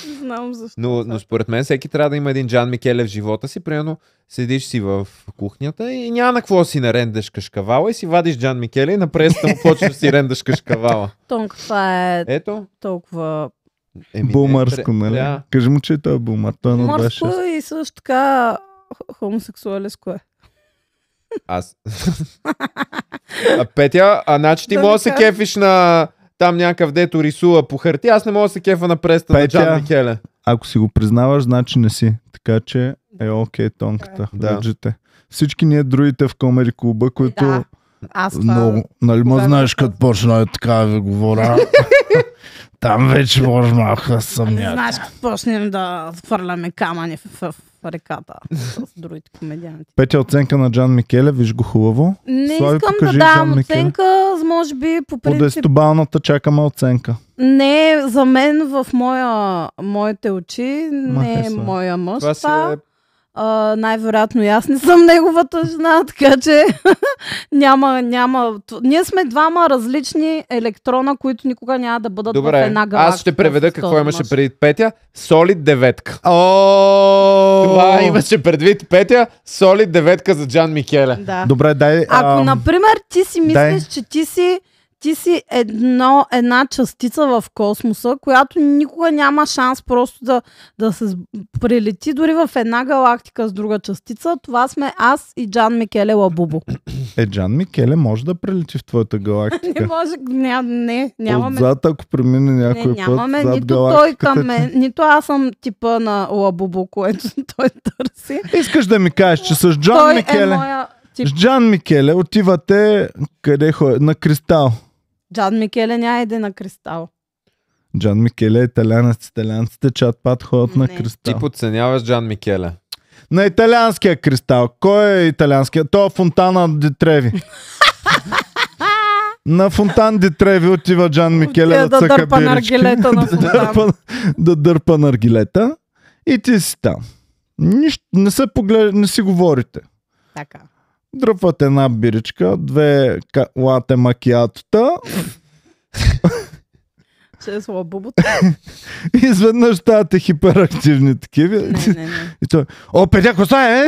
Не знам защо. Но според мен всеки трябва да има един Джан Микеле в живота си. Примерно седиш си в кухнята и няма на какво да си нарендаш кашкавала и си вадиш Джан Микеле и на пресата му почваш да си рендаш кашкавала. Тонка, това е Ето. толкова Бумърско, нали? Да. Кажи му, че той е бумър. Той е на мърско 26. и също така хомосексуалиско е. Аз. Петя, значи ти Да може да ви се кажа. кефиш на там някакъв дето рисува по хартия, аз не мога да се кефа на пресата на Петя. Джан Микеле. Ако си го признаваш, значи не си. Така че е окей тонката. Да. Лъджите. Всички ние другите в Комери клуба, които Да. Аз това... много... Нали ма Кога знаеш го като почна е така да ви говоря. Там вече може малко да съмнявате. Знаеш, като почнем да хвърляме камъни в реката с другите комедианти. Петя, оценка на Джан Микеле, виж го хубаво. Не Слави, искам да покажи давам Джан Микеле. оценка, може би по По принцип. 10-балната чакаме оценка. Не, за мен в моите очи не Махай е се. моя мъж. Това си Това. е... Най-вероятно и аз не съм неговата жена, така че няма. Ние сме двама различни електрона, които никога няма да бъдат в Добре, една галактика. аз ще преведа с какво този имаше мъж. преди Петя. Солид 9. О! Това имаше предвид Петя. Солид 9 за Джан Микеле. Да. Добре, дай. Ако, например, ти си дай. мислиш, че ти си една частица в космоса, която никога няма шанс просто да се прилети дори в една галактика с друга частица, това сме аз и Джан Микеле Лабубо. Джан Микеле може да прилети в твоята Не галактика. може, нямаме. Отзад, ако премине някой път Нямаме зад нито той галактиката към мен, нито аз съм типа на Лабубо, което той търси. Искаш да ми кажеш, че с Джан Той Микеле, е моя тип. с Джан Микеле отивате къде ходи? На Кристал. Джан Микеле няма иде на Кристал. Джан Микеле е италянец. Италянците чат-пат ходят на Не. Кристал. Ти подценяваш Джан Микеле. На италианския Кристал. Кой е италианския? То е Фонтана ди Треви. На Фонтан ди Треви отива Джан Микеле Отива да цъка дърпа бирички. наргилета на Фонтан. Да дърпа наргилета. И ти си там. Нищо, не си говорите. Така. Дръпват една биричка, 2 лате макиатота Ще е Лабубото. и изведнъж ставате хиперактивни такива. Не. И той, Петя, коса е?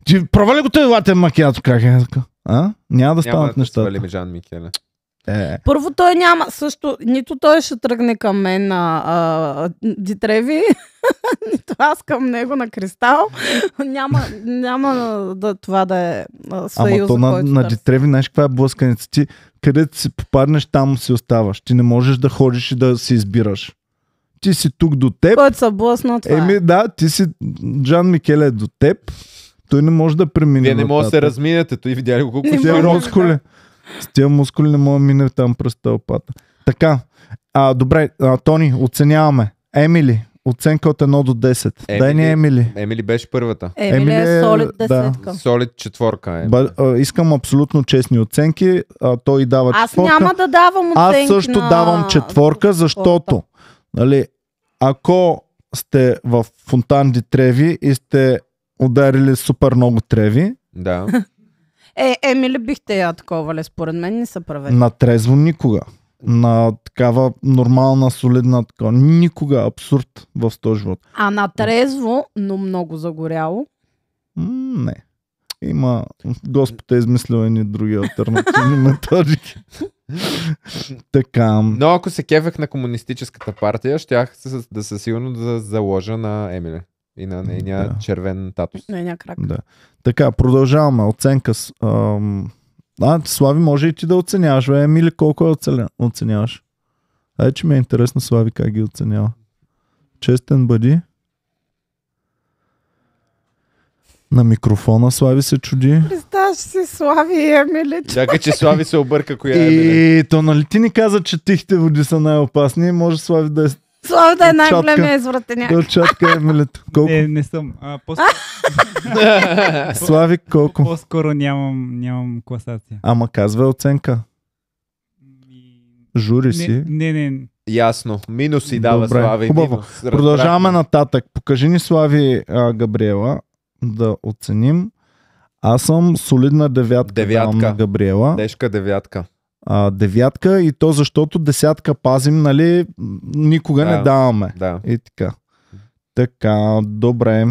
Ти провали го този лате макиато, как е? Няма да Няма да станат те нещата. свалим Джан Микеле. Първо той няма също, нито той ще тръгне към мен на Дитреви, нито аз към него на Кристал. няма това да е Ама съюз, то който на търси. Дитреви, знаеш каква е блъсканица? Ти където си попаднеш, там си оставаш. Ти не можеш да ходиш и да си избираш. Ти си тук до теб. Който се блъсна, това е. Да, ти си Джан Микеле е до теб. Той не може да премине. Вие не може да се нататък. разминете. Той видя ли го колко Не С тия може, мускули. С тия мускули не мога да мине там през тълпата. Така. Добре, Тони, оценяваме. Емили, оценка от 1 до 10. Дай ни Емили. Емили беше първата. Емили Емили е е- солид да. десетка. Солид 4. Искам абсолютно честни оценки. Той дава Аз четворка. няма да давам Аз оценки също на... давам четворка, защото нали, ако сте в Фонтан ди Треви и сте ударили супер много треви, Да. Емили бихте я таковали, според мен не са правили. на трезво никога. На такава нормална, солидна такова. Никога. Абсурд в този живот. А на трезво, но много загоряло. Не. Има... Господ е измислил едни други алтернативни методики. Така. Но ако се кефех на комунистическата партия, щях да се сигурно да заложа на Емили. И на нейния Да. червен татус. Не, някак. Да. Така, продължаваме. Оценка с... Слави, може и ти да оценяваш. Емили, колко оценяваш? Че ми е интересно, Слави, как ги оценява. Честен бъди. На микрофона Слави се чуди. Представяш си Слави и Емили. Чакай, че Слави се обърка коя е Емили. И то нали ти ни каза, че тихите води са най-опасни. Може Слави да е Слави да е Чатка. най-големия извратеняк. да чатка Емилето. Колко? Не съм. Слави, колко? По-скоро нямам класация. Ама казва оценка. Жури си. Не. Ясно. Минус си дава Добре, Слави. хубаво. Минус. Продължаваме нататък. Покажи ни Слави Габриела да оценим. Аз съм солидна девятка. Давам на Габриела. Тежка девятка. Девятка и то защото десятка пазим, нали, никога Да. не даваме. Да. И така. Така, добре.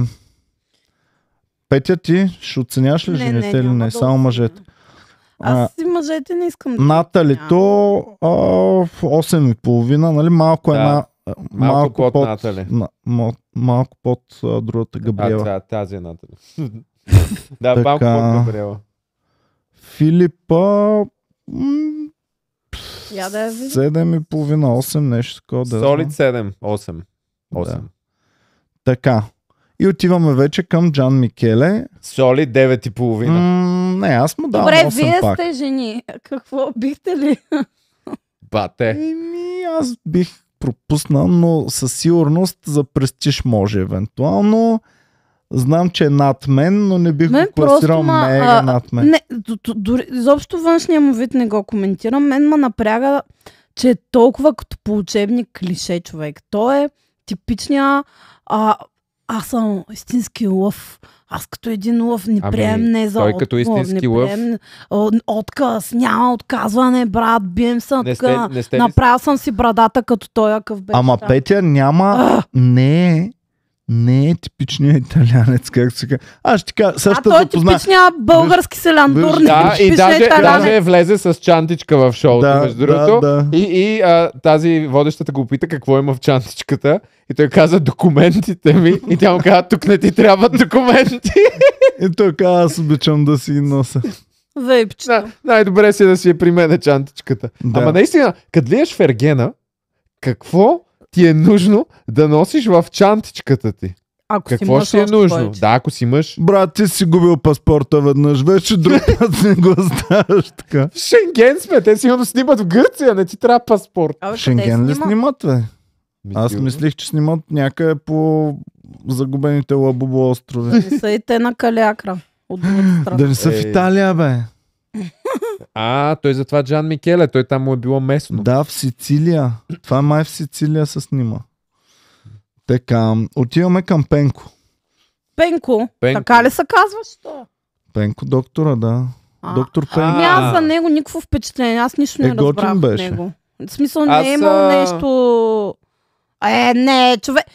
Петя, ти ще оценяваш ли жените или няма не? да Само оценя. мъжете. Аз и мъжете не искам да Наталито 8,5, нали? Малко Да. една... Малко под Натали. Малко под другата Габриела. Тази е Натали. Да, Така. малко под Габриела. Филипа... Я да я видя. 7,5, 8, нещо такова. да Солид знам. 7. 8. 8. Да. Така. И отиваме вече към Джан Микеле. Солид 9,5. Не, аз му давам Добре, 8 вие пак. сте жени. Какво бихте ли? Бате. Аз бих пропуснал, но със сигурност за престиж може евентуално. Знам, че е над мен, но не бих го класирал мега над мен. Не, дори, изобщо външния му вид не го коментирам. Мен ме напряга, че е толкова като по учебник клише човек. Той е типичния аз съм истински лъв. Аз като един лъв не прием не за той отговор. като истински лъв. Отказ, няма отказване, брат, бием се така. Направил съм си брадата като той, акъв беше. Ама Петя няма... Не е типичният италянец, както се казва. Аз ще ти кажа, сега ще той е запозна. типичният български селяндур. Да, и даже влезе с чантичка в шоуто, между другото. Да. И тази водещата го пита какво има в чантичката. И той каза документите ми. И тя му каза, тук не ти трябват документи. И той каза, аз обичам да си нося. Вейпчета. Най-добре си да си е при мен чантичката. Да. Ама наистина, като влиеш в Ергена, какво ти е нужно да носиш в чантичката ти? Ако Какво си ще е нужно? повече. Да, ако си мъж. Брат, ти си губил паспорта веднъж, вече друг път не го оставаш така. В Шенген сме, те сигурно снимат в Гърция, не ти трябва паспорт. Абе, Шенген ли снима? снимат, бе? Аз Сигурно. мислих, че снимат някъде по загубените Лабубо острови. Не са и те на Калиакра. От другата страна. Да не са в Италия, бе. Той затова Джан Микеле, той там му е било местно. Да, в Сицилия. Това май в Сицилия се снима. Така, отиваме към Пенко. Пенко. Пенко. Така ли се казваш? То? Пенко доктора, да. Доктор Пенко. Ами аз за него никакво впечатление. Аз нищо не готин разбрах от беше. него. В смисъл Аз, не е имал нещо... Не, човек.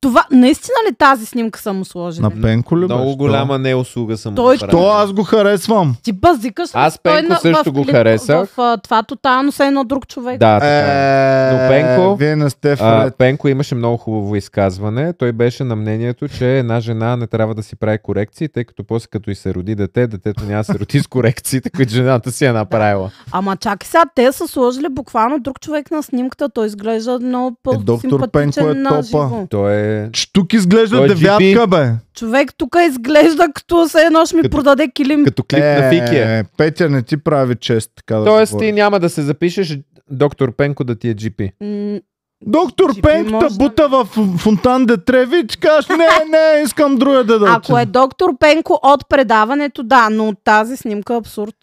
Това, наистина ли тази снимка са му сложили? На Пенко ли Много беше? голяма неуслуга съм Той- направил. То аз го харесвам. Ти базикаш ли? Аз Той Пенко също го харесах. В това тотално се едно друг човек. Да, така е. Но Пенко- Вие не сте в Пенко имаше много хубаво изказване. Той беше на мнението, че една жена не трябва да си прави корекции, тъй като после като и се роди дете, детето няма да се роди с корекциите, които жената си е направила. Ама чакай сега, те са сложили буквално друг човек на снимката. Той изглежда много доктор Пенко е по-симпатичен на топа. живо. Той е... Тук изглежда Той е девятка, GP. бе. Човек тук изглежда като се едно ще ми Като- продаде килим. като клип на Фикия. Петя не ти прави чест, така да Тоест ти говориш. няма да се запишеш доктор Пенко да ти е GP. Доктор GP Пенко може те бута в Фонтан де Треви и ти кажеш, не, искам друга да Ако е доктор Пенко от предаването, да, но от тази снимка абсурд.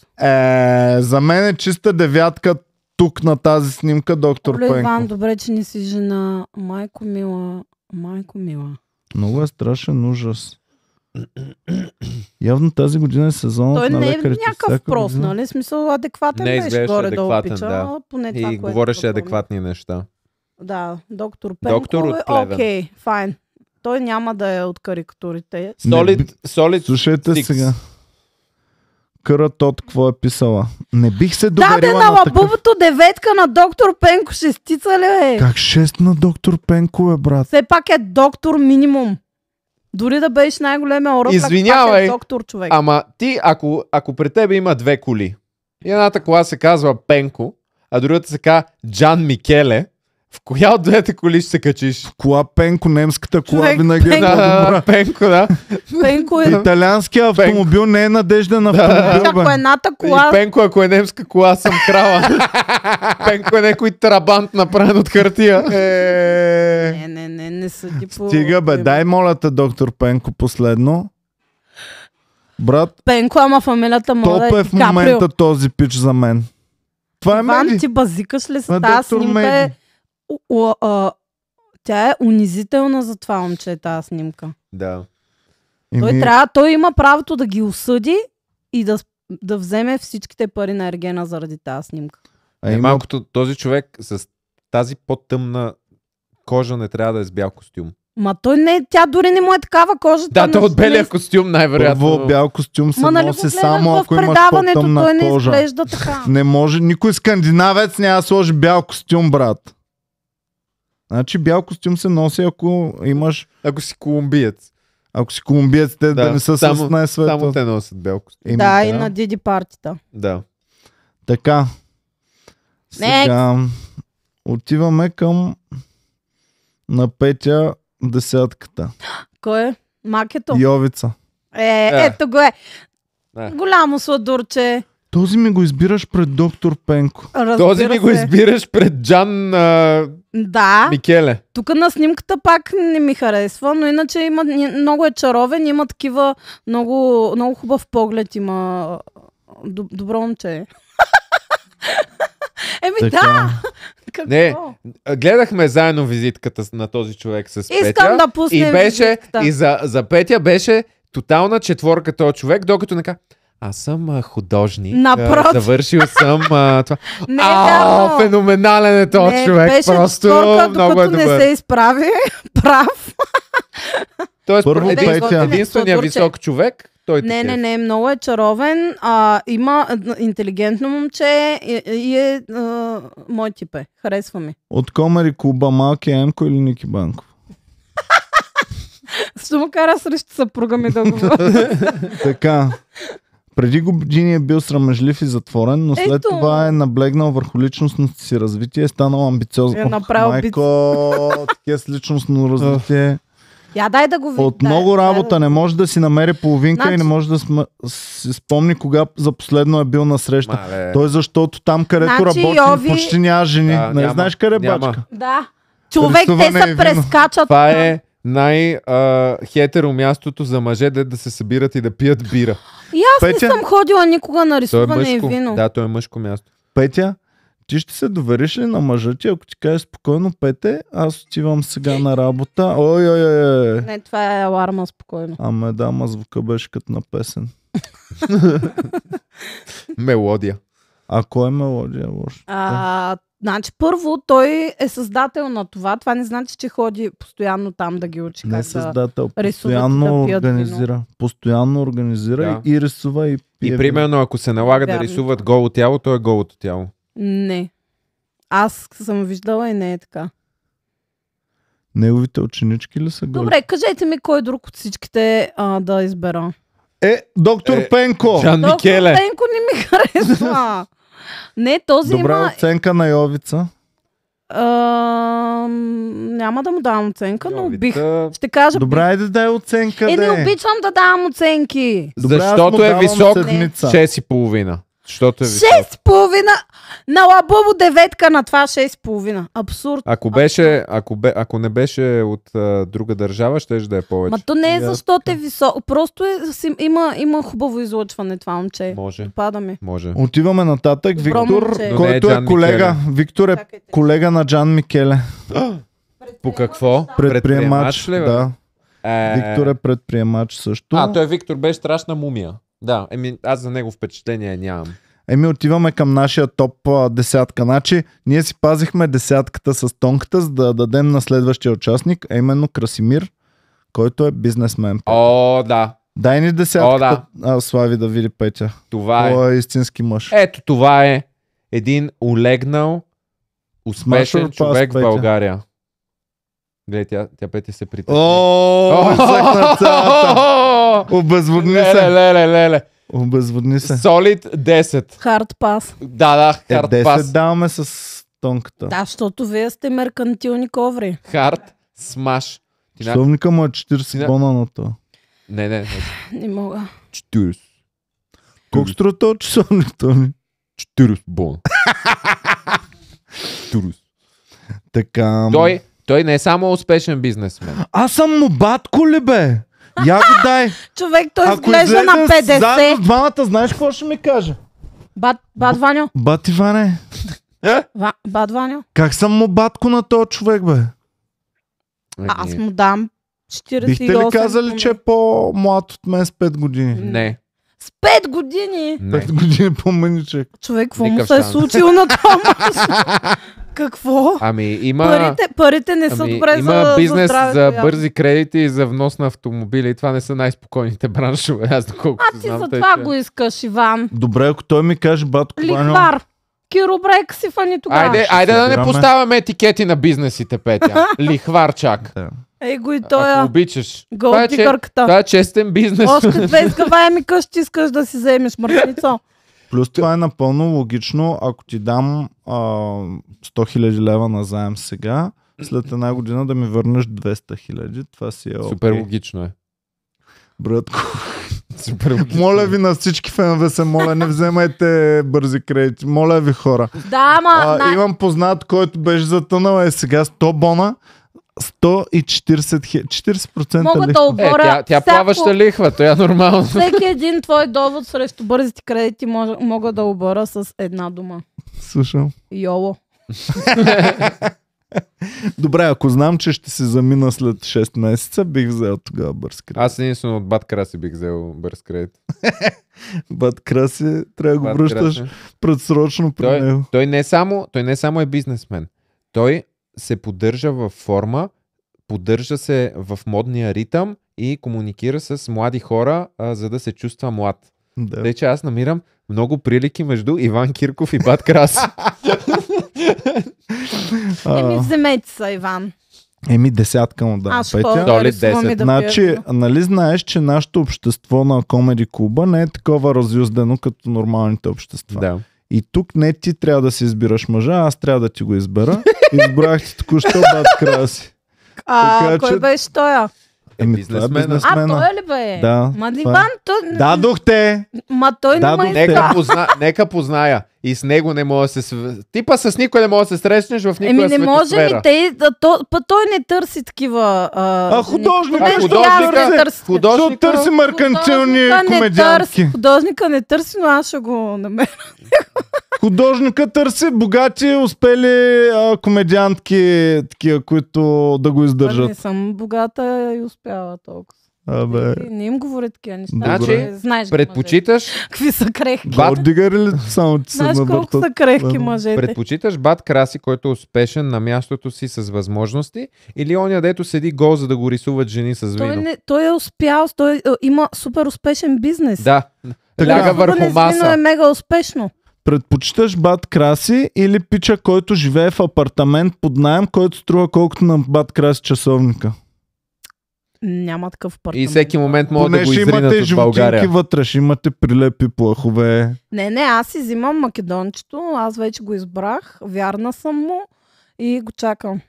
За мен е чиста девятка тук на тази снимка, доктор Оле, Пенко. Иван, добре, че не си жена. Майко мила. Много е страшен ужас. Явно тази година е сезонът Той на не е лекарите. някакъв всяка прост, година. нали? Смисъл адекватен Не беше изглеждаше горе адекватен, да да. опича. Поне това, И което говореше помня. адекватни неща. Да, доктор Пенко Доктор от е Плевен. окей, файн. Той няма да е от карикатурите. Солид. Слушайте Six. сега. Кърът от какво е писала. Не бих се Даде доверила на на такъв... лабубото деветка на доктор Пенко. Шестица ли е? Как 6 на доктор Пенко, брат? Все пак е доктор минимум. Дори да беше най-големия орък, Извинявай, пак е доктор човек. Ама ти, ако при тебе има две коли, и едната кола се казва Пенко, а другата се казва Джан Микеле, в коя от двете коли ще се качиш? Кола Пенко, немската кола Човек, винаги е Пенко. по-добра. Пенко, да. Пенко е... Италианският автомобил не е надежден автомобил, Ако бе. едната И кола... Пенко, ако е немска кола, съм крала. Пенко е някой трабант, направен от хартия. Не съди по... Стига, бе, дай моля те, доктор Пенко, последно. Брат, Пенко, ама фамилията му топ да е в момента този пич за мен. Това е Иван, Меди. ти базикаш ли с Това е тази доктор снимка? Меди. Тя е унизителна за това момче, тази снимка. Да. Той има правото да ги осъди и да вземе всичките пари на Ергена заради тази снимка. Малкото този човек с тази по-тъмна кожа не трябва да е с бял костюм. Ма тя дори не му е такава кожа. Да, той от белия костюм най-вероятно. Първо бял костюм се нали носи го само гледах в ако имаш предаването, по-тъмна той не кожа. изглежда така. Не може, никой скандинавец няма да сложи бял костюм, брат. Значи бял костюм се носи, ако имаш... Ако си колумбиец. Ако си колумбиец, те да не са с най-светло. Само те носят бял костюм. Да, и на Диди партита. Да. Така. Сега отиваме към на Петя десятката. Кой е? Макето? Йовица. Ето го е. Да. Голямо сладурче. Този ми го избираш пред доктор Пенко. Този ми го избираш пред Джан Да, Микеле. тук на снимката пак не ми харесва, но иначе има, много е чаровен, има такива много, много хубав поглед, има добро момче. Еми Така. да! Какво? Не, гледахме заедно визитката на този човек с Петя. Искам да пуснем И беше, визитката. и за Петя беше тотална четворка този човек, докато не кажа, аз съм художник. Напротив. Завършил съм това. Не е вярно. Феноменален е този Не, човек. беше Просто четворка, много е докато не добър. се изправи. Прав. Тоест, Първо, единствения Петя. висок човек, той Не, много е чаровен. Има интелигентно момче и е мой тип е. Харесва ми. От Комери Клуба, Малки Емко или Ники Банков? Ще му кара срещу съпруга ми да говоря. Така. Преди години е бил срамежлив и затворен, но след Ето. това е наблегнал върху личностното си развитие, е станал амбициозен. Е направил майко, такива с личностно развитие. Я дай да го видя. От много работа не може да си намери половинка и не може да си спомни кога за последно е бил на среща. Мале. Той защото там, където Значи, работи, Йови- почти няма жени. Да, Не няма. знаеш къде Няма. бачка. Да. Човек, те Рисуване и се вино. прескачат. Това е най-хетеро мястото за мъже да се събират и да пият бира. И аз Петя? не съм ходила никога на Той е рисуване и мъжко. вино. Да, той е мъжко място. Петя, ти ще се довериш ли на мъжа ти, ако ти кажеш спокойно, Пете, аз отивам сега на работа. Ой. Не, това е аларма, спокойно. Ама да, ама звука беше като на песен. Мелодия. А кой е мелодия лошо? Значи, първо, той е създател на това. Това не значи, че ходи постоянно там да ги учи Не как да... създател, рисуват и постоянно да пият организира. Постоянно организира Да. и рисува и пие. И примерно, ако се налага да Вярно. рисуват голо тяло, то е голото тяло. Не. Аз съм виждала и не е така. Неговите ученички ли са голи? Добре, кажете ми кой друг от всичките да избера. Доктор Пенко! Джан Доктор Микеле. Пенко не ми харесва. Не, този Добра има... оценка на Йовица. Няма да му давам оценка, но бих. Йовица. Ще кажа Добре, айде дай оценка, бих. де. Не обичам да давам оценки. Добре, аз Защото му е давам висок. седмица. 6,5. Защото е висок. 6,5 на Лабубо 9 на това 6,5. Абсурд. Ако не беше от друга държава, ще да е повече. Ма то не е Я защото е висок. Просто има хубаво излъчване това момче. Може. Пада ми. Може. Отиваме нататък. Добро Виктор, момче. Но не е който е Джан колега. Виктор е Чакайте. колега на Джан Микеле. По какво? Предприемач. ли, бе? Да. Виктор е предприемач също. Той Виктор беше страшна мумия. Да, аз за него впечатление нямам. Отиваме към нашия топ десятка. Значи, ние си пазихме десятката с тонката, за да дадем на следващия участник, а именно Красимир, който е бизнесмен. О, да. Дай ни десятката, О, Слави, да види Петя. Това е. Той е истински мъж. Ето това е един улегнал, успешен Смашър човек пас, в Петя. България. Гледай, тя Петя се притесни. Изсъхна цялата. Обезводни се. Леле. Обезводни се. Solid 10. Хард пас. Да, хард 10 пас. даваме с тонката. Да, защото вие сте меркантилни коври. Хард смаш. Часовника му е 40 Ти- бона на това. Не. Не мога. 40. Колко струва този часовник, Тони? 40 бона. 40. Така. Той не е само успешен бизнесмен. Аз съм му батко ли бе? Я го дай. Човек, той Ако изглежда на излезем заедно 50. с двамата, знаеш какво ще ми каже? Бат Ваню. Бати Ване, Бат Ваню. как съм му батко на този човек бе? Аз му дам 48. Бихте ли казали, че е по-млад от мен с 5 години? Не. С 5 години. 5 години по-мъничек. Човек, какво му Никакъв се е шанс. случило на това мъж? Какво? Има... Парите не са добре има за бизнес здравето, за явно. бързи кредити и за внос на автомобили и това не са най-спокойните браншове. Аз доколкото Ти знам. за тъй това че- го искаш, Иван. Добре, ако той ми каже, батко Ваню, Лихвар. Киробрек си фани тогава. Айде да не Събираме. поставяме етикети на бизнесите, Петя. Лихвар чак. да. Ей го и Ако той. обичаш. Гол Това е тигърката. Това е честен бизнес. Още две изгъваеми къщи искаш да си вземеш, мъртвица. Плюс това е напълно логично, ако ти дам 100 000 лева на заем сега, след една година да ми върнеш 200 000. Това си е окей. Супер логично е. Братко, Супер логично. Моля ви на всички фенове се, моля, не вземайте бързи кредити. Моля ви, хора. Да, ама... Имам познат, който беше затънал сега 100 бона, 40% Мога лихва. да оборя Тя плаваща лихва, то е нормално. всеки един твой довод срещу бързите кредити мога да оборя с една дума. Слушам. Йоло. Добре, ако знам, че ще се замина след 6 месеца, бих взел тогава бърз кредит. Аз единствено от Бат Краси бих взел бърз кредит. Бат Краси, трябва да го Бат връщаш Краси. предсрочно при него. Той не само е бизнесмен. Той се поддържа във форма, поддържа се в модния ритъм и комуникира с млади хора, за да се чувства млад. Да. Тъй, че аз намирам много прилики между Иван Кирков и Бат Краси. Вземете се, Иван. Десятка му да. Аз Петя. хора Доли рисувам 10. и да Значи, пия. нали знаеш, че нашето общество на Комеди Клуба не е такова разюздено като нормалните общества. Да. И тук не ти трябва да си избираш мъжа, аз трябва да ти го избера. Избрах ти току-що Бат Краси. Така, Кой че- беше той? Това е бизнесмена. бизнесмена. Той ли бе? Да, Ма това е. Иван, Дадохте! той Да, не ме Нека, нека позная. И с него не мога да се... Типа с никой не мога да се срещнеш в никоя не може светосфера. ми той не търси такива... художник, Нещо художника- явно търси. Защо търси меркантилни Художника не комедиантки? търси, Художника не търси, но аз ще го намеря. Художника търси богати, успели комедиантки, такива, които да го Не издържат. съм богата и успяла толкова. Абе, Не им говори такива неща. Значи, Знаеш Предпочиташ, какви са крехки. Голдигър ли само ти се Знаеш колко навъртат? са крехки Да. мъжете. предпочиташ Бат Краси, който е успешен на мястото си с възможности, или оня, дето седи гол, за да го рисуват жени с вино? Той е успял, той има супер успешен бизнес. Да. Така. Ляга върху Рисуване с вино е маса. мега успешно. Предпочиташ Бат Краси или пича, който живее в апартамент под наем, който струва колкото на Бат Краси часовника? Няма такъв апартамент. И всеки момент могат да Поне го ще изринат имате от животинки България. вътре, ще имате прилепи плахове. Не, аз си взимам македончето, аз вече го избрах, вярна съм му и го чакам.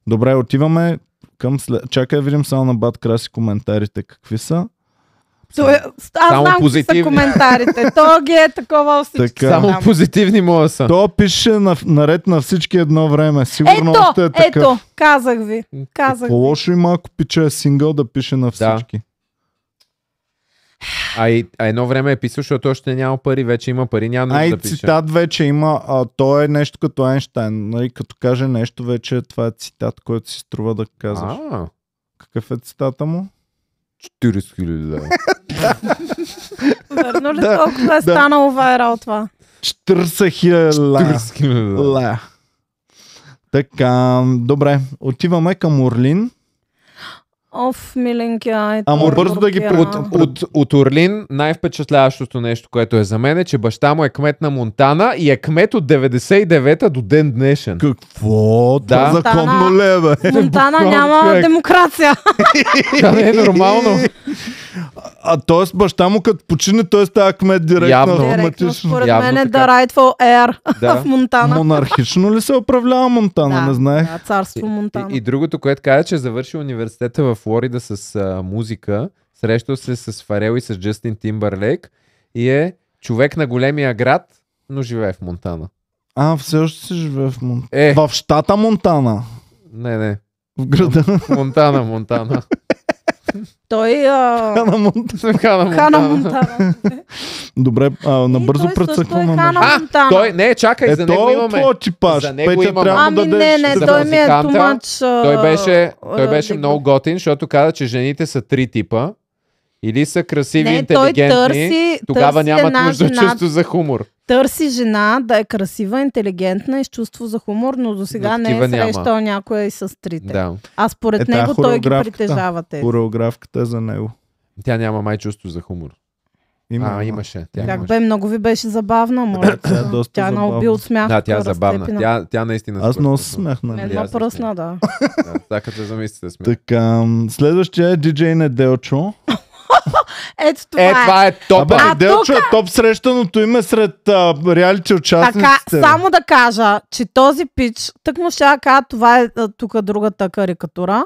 Добре, отиваме към след... Чакай да видим само на Бат Краси коментарите какви са. Аз Само знам какви позитивни. са коментарите. То ги е такова всички. Така. Само позитивни могат са. То пише наред на всички едно време. Сигурно още е такъв. Ето, казах ви. Казах ви. По-лошо има, ако пича е сингъл, да пише на всички. А едно време е писал, защото още няма пари, вече има пари, няма нужда да пише. Цитат вече има. То е нещо като Айнщайн. Нали? Като каже нещо, вече това е цитат, който си струва да казваш. Какъв е цитата му? 40 000 лева. Верно ли толкова е станало вайрал това? 40 000 лева. 40 000 лева. Лева. Така, добре. Отиваме към Орлин. Оф, миленкия. Ама бързо да ги От Орлин най-впечатляващото нещо, което е за мен е, че баща му е кмет на Монтана и е кмет от 99-та до ден днешен. Какво? Да. Това законно ли е, бе? Монтана Буквално, няма човек. демокрация. Това не е нормално. Т.е. баща му като почине, той става кмет директно Явно. Директно, автоматично. според Явно мен е така. the rightful heir Да. в Монтана. Монархично ли се управлява Монтана? Не знаех. Да, царство Монтана. И другото, което каза, че е завършил университета в Флорида с музика, срещал се с Фарел и с Джастин Тимбърлейк и е човек на големия град, но живее в Монтана. Все още се живее в Монтана. Е, В щата Монтана. не. В града Монтана. Той на Монтана. Хана Монтана. Добре, набързо той също прецъкваме. е Хана нещо. Монтана. Той, чакай, за него Той е имаме. твой типаж. За него Петя, имаме. трябва да Ами дадеш... не, за той ми е музиканта. тумач. Той беше много готин, защото каза, че жените са 3 типа. Или са красиви, Не, той интелигентни, тогава търси нямат една нужда от жена. чувство за хумор. Търси жена да е красива, интелигентна и с чувство за хумор, но до сега Но не е такива няма. срещал някоя и с трите. Да. А според тая него той ги хореографката. притежава тези. Хореографката е за него. Тя няма май чувство за хумор. Имаше. Тя Как имаше. бе, много ви беше забавна, моля. Тя е доста Тя е много забавна. би от смях. Да, тя е разцепена. забавна. Тя наистина. Аз супер много смешна. се смях на нея. Едно аз не пръсна, да. Да, така се замислите сме. Така, следващия е DJ Неделчо. Ето това е. Това е топ. Абе, А Неделчо е топ срещаното име сред реалити Така, участниците. само да кажа, че този пич, тък му ще кажа, това е тук другата карикатура,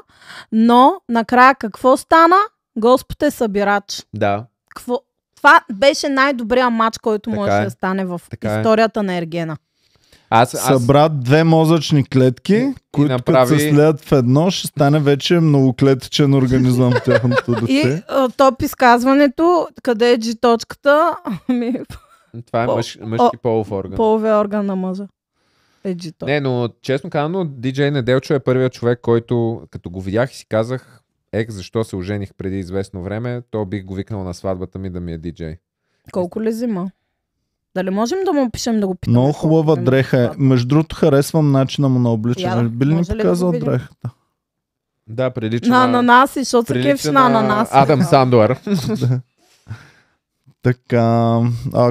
но накрая какво стана? Господ е събирач. Да. Какво? Това беше най-добрият матч, който Така може е. да стане в Така е. историята на Ергена. Аз Събра 2 мозъчни клетки, които направи- като се слеят в едно, ще стане вече многоклетъчен организъм в тяхното И дете. топ изказването, къде е G-точката? Ами, това е мъжки полов орган. половия орган на мъжа. Е G-точка. Не, но честно казано, DJ Неделчо е първият човек, който като го видях и си казах, защо се ожених преди известно време, то бих го викнал на сватбата ми да ми е DJ. Колко ли взима? Дали можем да му пишем да го питаме? Много хубава колко взима дреха е. това? Между другото харесвам начина му на обличане. Я да, Би ли ни може ли да го показал видим? дрехата? Да, прилича На ананаси, защото се прилича кефиш на ананаси. Адам Сандуар. Така,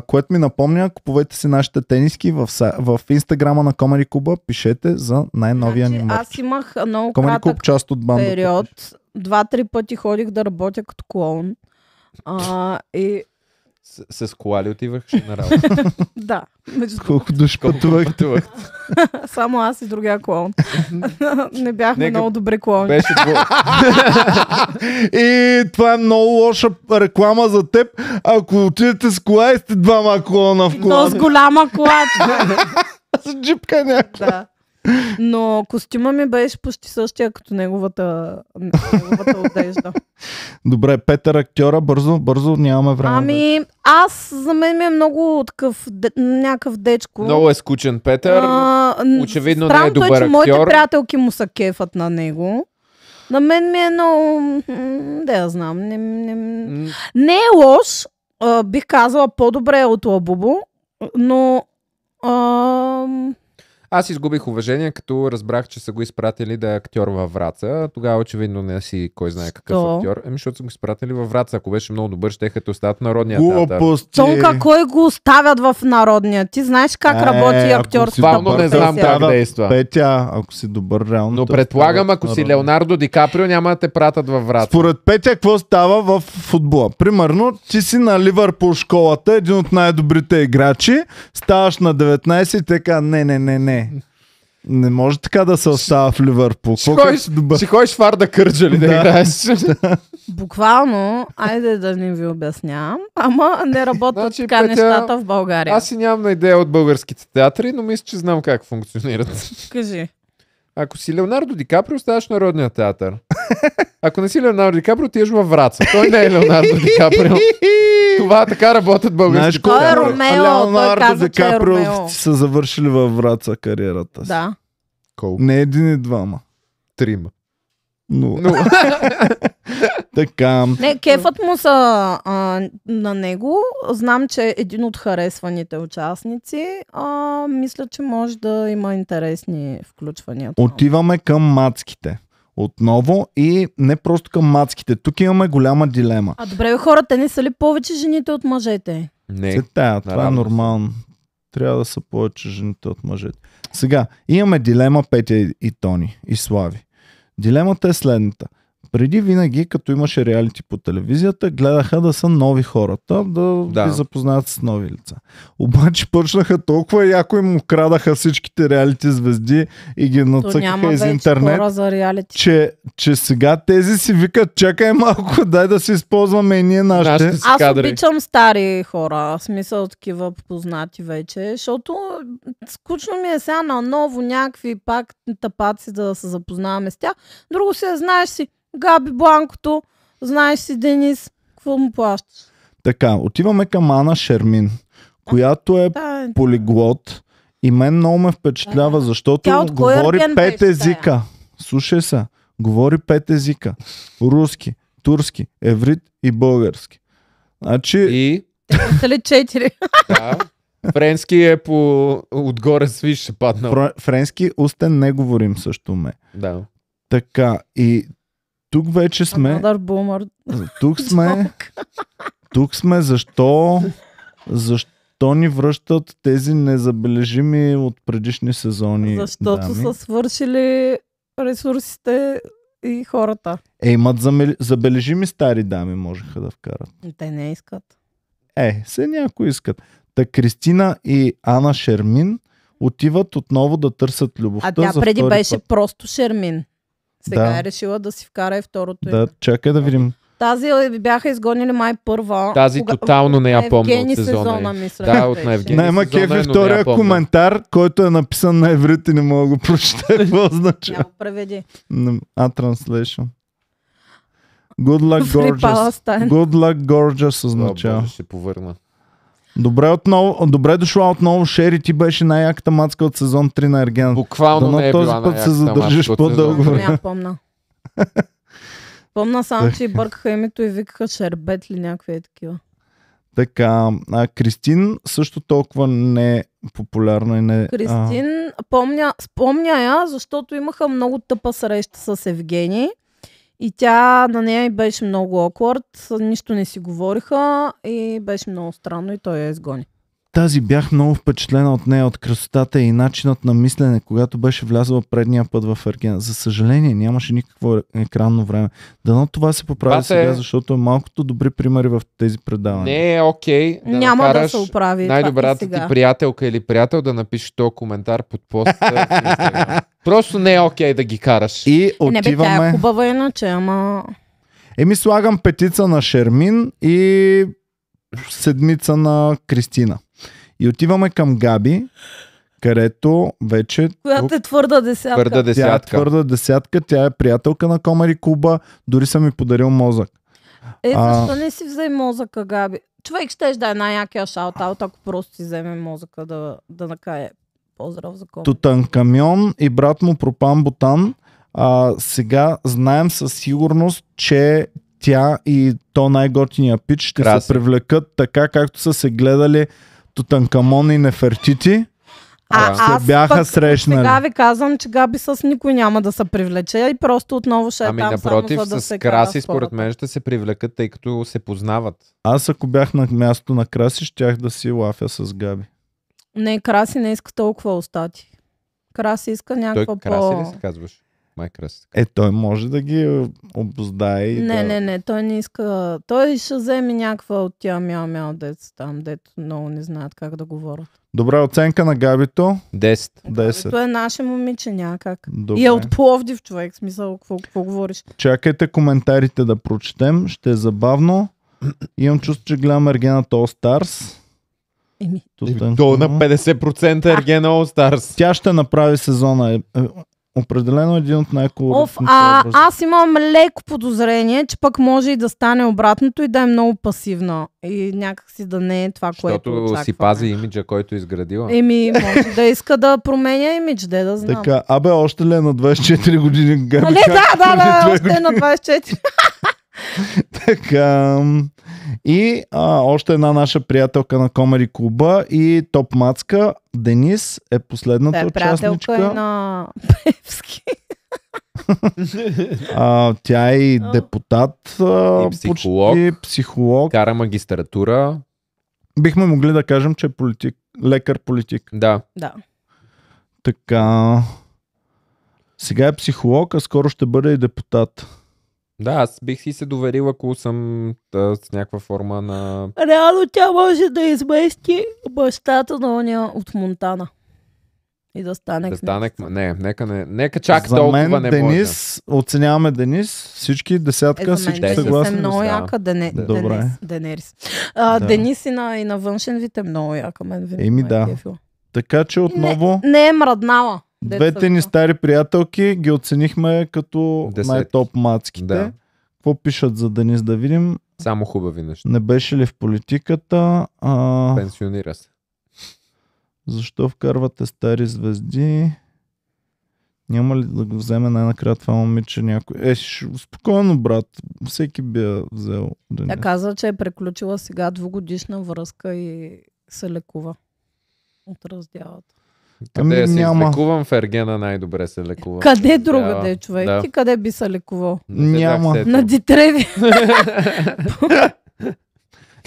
което ми напомня, купувайте си нашите тениски в инстаграма на Comedy Club, пишете за най-новия ни Значи, мерч. аз имах много Comedy кратък Club, част от бандата. период. 2-3 пъти ходих да работя като клоун. И С кола ли отивахше на работа? да, между Колко души пътувах. Пътувах. само аз и другия клоун. Не бяхме Нека- много добри клоуни. Беше И това е много лоша реклама за теб. Ако отидете с кола и сте двама клона в Но кола. с голяма кола. С джипка някаква. Да. Но костюма ми беше почти същия като неговата одежда. Добре, Петър актьора, бързо, нямаме време. Ами, за мен ми е много такъв някакъв дечко. много е скучен Петър. очевидно не е странното добър че моите актьор. приятелки му са кефът на него. На мен ми е много... Да я знам. М, Не е лош. Бих казала по-добре от Лабубо. Но... Аз изгубих уважение, като разбрах, че са го изпратили да е актьор във Враца. Тогава очевидно не си кой знае какъв Що? актьор. Защото са го изпратили във Враца. Ако беше много добър, ще като остават в Народния театър. Глупости. Цонка, кой го оставят в народния? Ти знаеш как работи ако актьорската си Бавно не знам професия. как действа. Петя, ако си добър, реално. Но те предполагам, оставят ако си народни. Леонардо Ди Каприо, няма да те пратят във Враца. Според Петя, какво става в футбола? Примерно, ти си на Ливърпул школата, един от най-добрите играчи, ставаш на 19 и така, не. Не може така да се остава в Ливърпул. Колко си добър. Ще ходиш в Арда Кърджали да Да. играеш. Буквално, айде да не ви обяснявам, ама не работят Значи, така Петя, нещата в България. Аз си нямам на идея от българските театри, но мисля, че знам как функционират. Кажи. Ако си Леонардо Ди Каприо, ставаш в Народния театър. Ако не си Леонардо Ди Каприо, отиваш във Враца. Той не е Леонардо Ди Каприо. Това така работят българските колко Той е театри. Ромео, той Леонардо каза, Ди че е Каприо Ромео. са завършили във Враца кариерата си. Да. Колко? Не един и двама. Трима. Но, Но, така. Не, кефът му са на него. Знам, че е един от харесваните участници. Мисля, че може да има интересни включвания. Отиваме към мацките. Отново и не просто към мацките. Тук имаме голяма дилема. Добре, бе, хората не са ли повече жените от мъжете? не. Се тая, това е наравно нормално. Трябва да са повече жените от мъжете. Сега, имаме дилема Петя и Тони и Слави. Дилемата е следната. Преди винаги, като имаше реалити по телевизията, гледаха да са нови хората, да ги запознаят с нови лица. Обаче почнаха толкова яко им украдаха всичките реалити звезди и ги То нацъкаха няма из вече интернет, хора за реалити. че сега тези си викат, чакай малко, дай да си използваме и ние нашите. Нашите си Аз кадри. обичам стари хора, в смисъл такива познати вече, защото скучно ми е сега на ново някакви пак тапаци да се запознаваме с тях. Друго си знаеш си Габи Бланкото, знаеш си Денис, какво му плащаш? Така, отиваме към Ана Шермин, която е Да, полиглот и мен много ме впечатлява, защото Тя от кой говори ерген 5 беше езика. Слушай се, говори 5 езика. Руски, турски, еврит и български. Значи, И са ли 4? да, френски е по отгоре свиш ще паднал. френски устен не говорим също ме. Да. Така, и тук вече сме, Another boomer. тук сме, защо ни връщат тези незабележими от предишни сезони Защото дами? са свършили ресурсите и хората. Имат забележими стари дами, можеха да вкарат. Те не искат. Се някои искат. Та Кристина и Ана Шермин отиват отново да търсят любовта. А тя за преди втори беше път. просто Шермин. Сега Да. е решила да си вкара и второто Да, име. чакай да видим. Тази бяха изгонили май първа. Тази тотално не я помня Евгений от сезона. мисля. Да, от беше. на Евгений. Най-ма сезона кеф е, е но не втория я помня. коментар, който е написан на еврит и не мога да го прочета. Какво означава? Няма преведи. Translation. Good luck, Free gorgeous. Palestine. Good luck, gorgeous О, означава. Боже, ще повърна. Добре дошла отново, Шери, ти беше най-яката мацка от сезон 3 на Ергена. Буквално Дано не е този била път се най-яката задържиш мачка от по-дълго сезона. време. Не я помня. Помна само, че и бъркаха името и викаха Шербет ли някакви е такива. Така, Кристин също толкова не е популярна и не... Кристин, спомня я, защото имаха много тъпа среща с Евгений. И тя на нея и беше много awkward, нищо не си говориха и беше много странно и той я изгони. Тази бях много впечатлена от нея, от красотата и начинът на мислене, когато беше влязла предния път в Ергена. За съжаление, нямаше никакво екранно време. Дано това се поправи Това сега, защото е малкото добри примери в тези предавания. Не е окей да Няма да накараш се оправи това най-добрата и ти сега. приятелка или приятел да напише този коментар под пост в Instagram. Просто не е окей да ги караш. И Не бе, тя е отиваме... хубава иначе, ама... Слагам петица на Шермин и седмица на Кристина. И отиваме към Габи, където вече... Която е твърда десятка. Твърда Тя е десятка. твърда десятка, тя е приятелка на Комари Куба, дори съм ми подарил мозък. Защо не си взе мозъка, Габи? Човек щеш да е най-якия шаут-аут, ако просто си вземе мозъка да накае. Поздрав за Комари. Тутанкамьон и брат му Пропан Ботан. Сега знаем със сигурност, че тя и то най-готиния пич ще Краси. се привлекат така, както са се гледали Тутанкамон и Нефертити. Аз бяха пък срещнали. сега ви казвам, че Габи с никой няма да се привлече и просто отново ще е Ами там напротив, само за да с се кара Краси с според хората. мен ще се привлекат, тъй като се познават. Аз ако бях на място на Краси, щях да си лафя с Габи. Не, Краси не иска толкова остати. Краси иска Той някаква Краси по... ли се казваш? Май Краси. Той може да ги обоздае и Не, той не иска. Той ще вземе някаква от тя мяу деца там, дето много не знаят как да говорят. Добра оценка на Габито. 10. 10. Той е наше момиче, някак. Добре. И е от Пловдив, човек, смисъл, какво говориш? Чакайте коментарите да прочетем. Ще е забавно. Имам чувство, че гледам Ергената All Stars. Еми, Долу на 50% Ергена All Stars. Тя ще направи сезона. Определено един от най-колоритните образи. аз имам леко подозрение, че пък може и да стане обратното и да е много пасивна. И някакси да не е това, което Защото очакваме. си пази имиджа, който е изградила. Може да иска да променя имидж, да знам. Така, още ли е на 24 години Габи? Нали, да, още е на 24. Така. И още една наша приятелка на Комари Клуба и топ мацка Денис е последната Да, приятелка участничка. е на Певски. Тя е и депутат, И психолог. почти психолог. Кара магистратура. Бихме могли да кажем, че е политик, лекар-политик. Да. Да. Така. Сега е психолог, а скоро ще бъде и депутат. Да, аз бих си се доверил, ако съм с някаква форма на... Реално тя може да измести бащата на оня от Монтана. И да стане Да стане... Нека чак За толкова мен не Денис, оценяваме Денис, всички десятка, за мен всички Денис Денис е съгласни. много Да. яка. Добре. Денис. Да. Денис и на външен вид е много яка. Мен винаги Еми ме е да. кефила. Така че отново Не е мръднала. двете ни стари приятелки ги оценихме като Десетки. най-топ мацките. Да. Какво пишат за Денис да видим? Само хубави неща. Не беше ли в политиката? Пенсионира се. Защо вкарвате стари звезди? Няма ли да го вземе най-накрая това момиче някой? Спокойно, брат. Всеки би я взел. Денис. Тя казва, че е преключила сега 2-годишна връзка и се лекува от раздялата. Къде се няма. излекувам в Ергена, най-добре се лекува. Къде другаде, човек? Да. Ти къде би се лекувал? Няма. На Дитреви.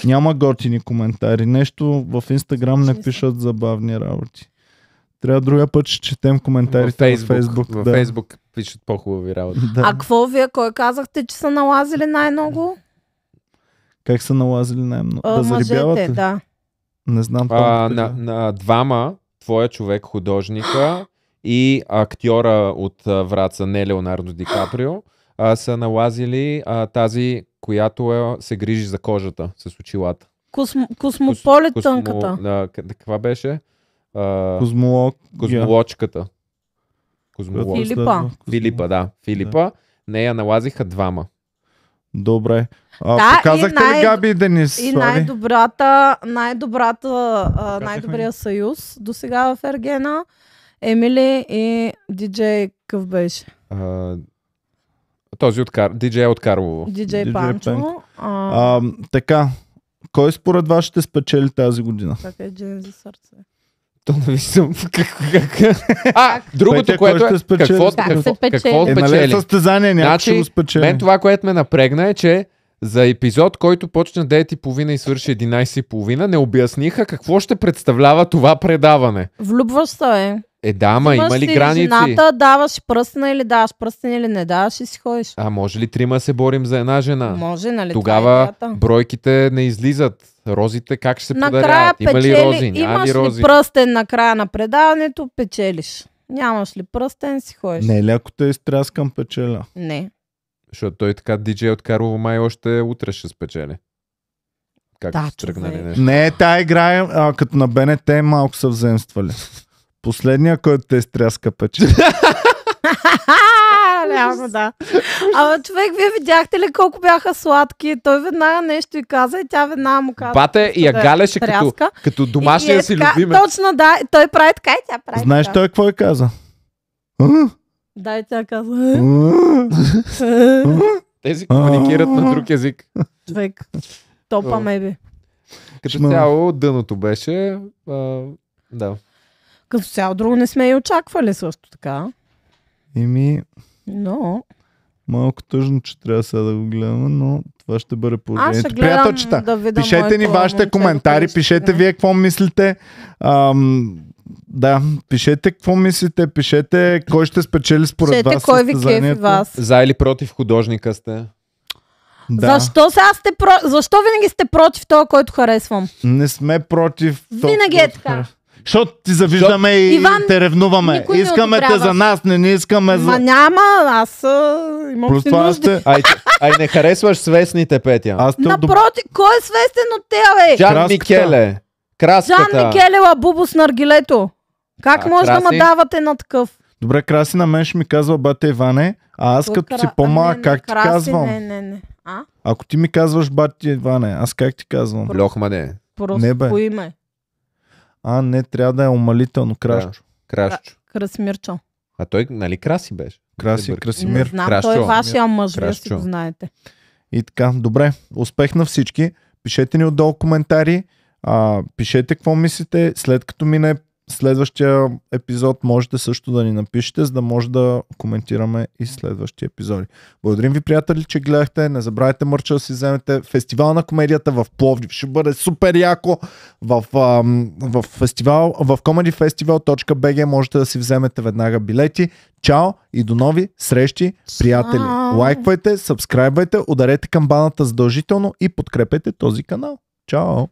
Няма готини коментари. Нещо в Инстаграм не пишат забавни работи. Трябва другия път ще четем коментарите в Фейсбук. В Да. Фейсбук пишат по-хубави работи. Да. А какво вие? Кой казахте, че са налазили най-много? Как са налазили най-много? Да Мъжете, зарибявате? да. Не знам. На двама, твоя човек, художника и актьора от Враца, не Леонардо Ди Каприо, са налазили тази, която се грижи за кожата с очилата. Космополитънката. Каква беше? Козмолог. Козмолочката. Филипа. Филипа, да. Филипа. Нея налазиха 2. Добре. Да, Показахте ли Габи и Денис? И Слави? най-добрия съюз до сега в Ергена. Емили и диджей къв беше? Този диджей от Карлово. Диджей Панчо. Пенко. Така, кой според вас ще спечели тази година? Как е Джен за сърце? То не виждам другото, Петя, което кой е... ще спечели? Как се печели? Какво Нали спечели? състезание, някой ще го спечели. Мен това, което ме напрегна е, че за епизод, който почна 9:30 и свърши 11:30, не обясниха какво ще представлява това предаване. Влюбваш се, Да, ама има ли граници? Жената, даваш пръстена или даваш пръстен или не даваш и си ходиш. Може ли 3 се борим за една жена? Може, нали? Тогава бройките не излизат. Розите как ще се накрая подаряват? Има ли рози? Няма имаш ли рози? ли пръстен накрая на предаването, печелиш. Нямаш ли пръстен, си ходиш. Не, ли ако те изтряскам печеля? Не. Защото той така диджей от Карлово май още утре ще спечели. Как Да, ще тръгнали човек. нещо? Не, тая игра като на БНТ малко са вземствали. Последния, който те изтряска печеля. Реално да. Ама човек, вие видяхте ли колко бяха сладки? Той веднага нещо и каза и тя веднага му каза. Бате и я галеше като домашния си любимец. Точно, да. Той прави така и тя прави. Знаеш той какво е каза? Да, и тя каза. Тези комуникират на друг език. Човек, топа меби. Като цяло дъното беше. Да. Като цяло друго не сме и очаквали също така. Но... Малко тъжно, че трябва сега да го гледаме, но това ще бъде Аз ще положението. гледам Приятелчета, да видя пишете ни моето вашите момче, коментари, което ще пишете стигне. вие какво мислите. Да, пишете какво мислите, пишете кой ще спечели според Пишете вас кой ви кефи състезанието. вас. За или против художника сте? Да. Защо винаги сте против това, който харесвам? Не сме против. Винаги е така. Защото ти завиждаме и Иван, те ревнуваме. никой не Искаме те одобрява. за нас, не искаме за... Ма няма, аз имам Плюс си това нужди. Ай, не харесваш свестните, Петя. Аз те Напротив, кой е свестен от тея, бе? Джан Краската. Микеле. Краската. Жан Микелева, Бубо с наргилето. Как може да Краси? ме давате на такъв? Добре, Краси на мен ще ми казва бате Иване, а аз като си по-малък, как ти казвам? Не. Ако ти ми казваш бате Иване, аз как ти казвам? Лохмане. Просто Не, бе. по име. Не, трябва да е умалително, Крашчо. Крашчо. Красмирчо. А той, нали, Краси беше? Краси, Не Красимир. знам, Крашчо. той е вашия мъж, вие си Крашчо. го знаете. И така, добре, успех на всички. Пишете ни отдолу коментари, пишете какво мислите, след като мине следващия епизод можете също да ни напишете, за да може да коментираме и следващия епизоди. Благодарим ви, приятели, че гледахте. Не забравяйте мърча да си вземете фестивал на комедията в Пловдив. Ще бъде супер яко. В фестивал, в comedyfestival.bg можете да си вземете веднага билети. Чао и до нови срещи, приятели. Чао. Лайквайте, сабскрайбвайте, ударете камбаната задължително и подкрепете този канал. Чао!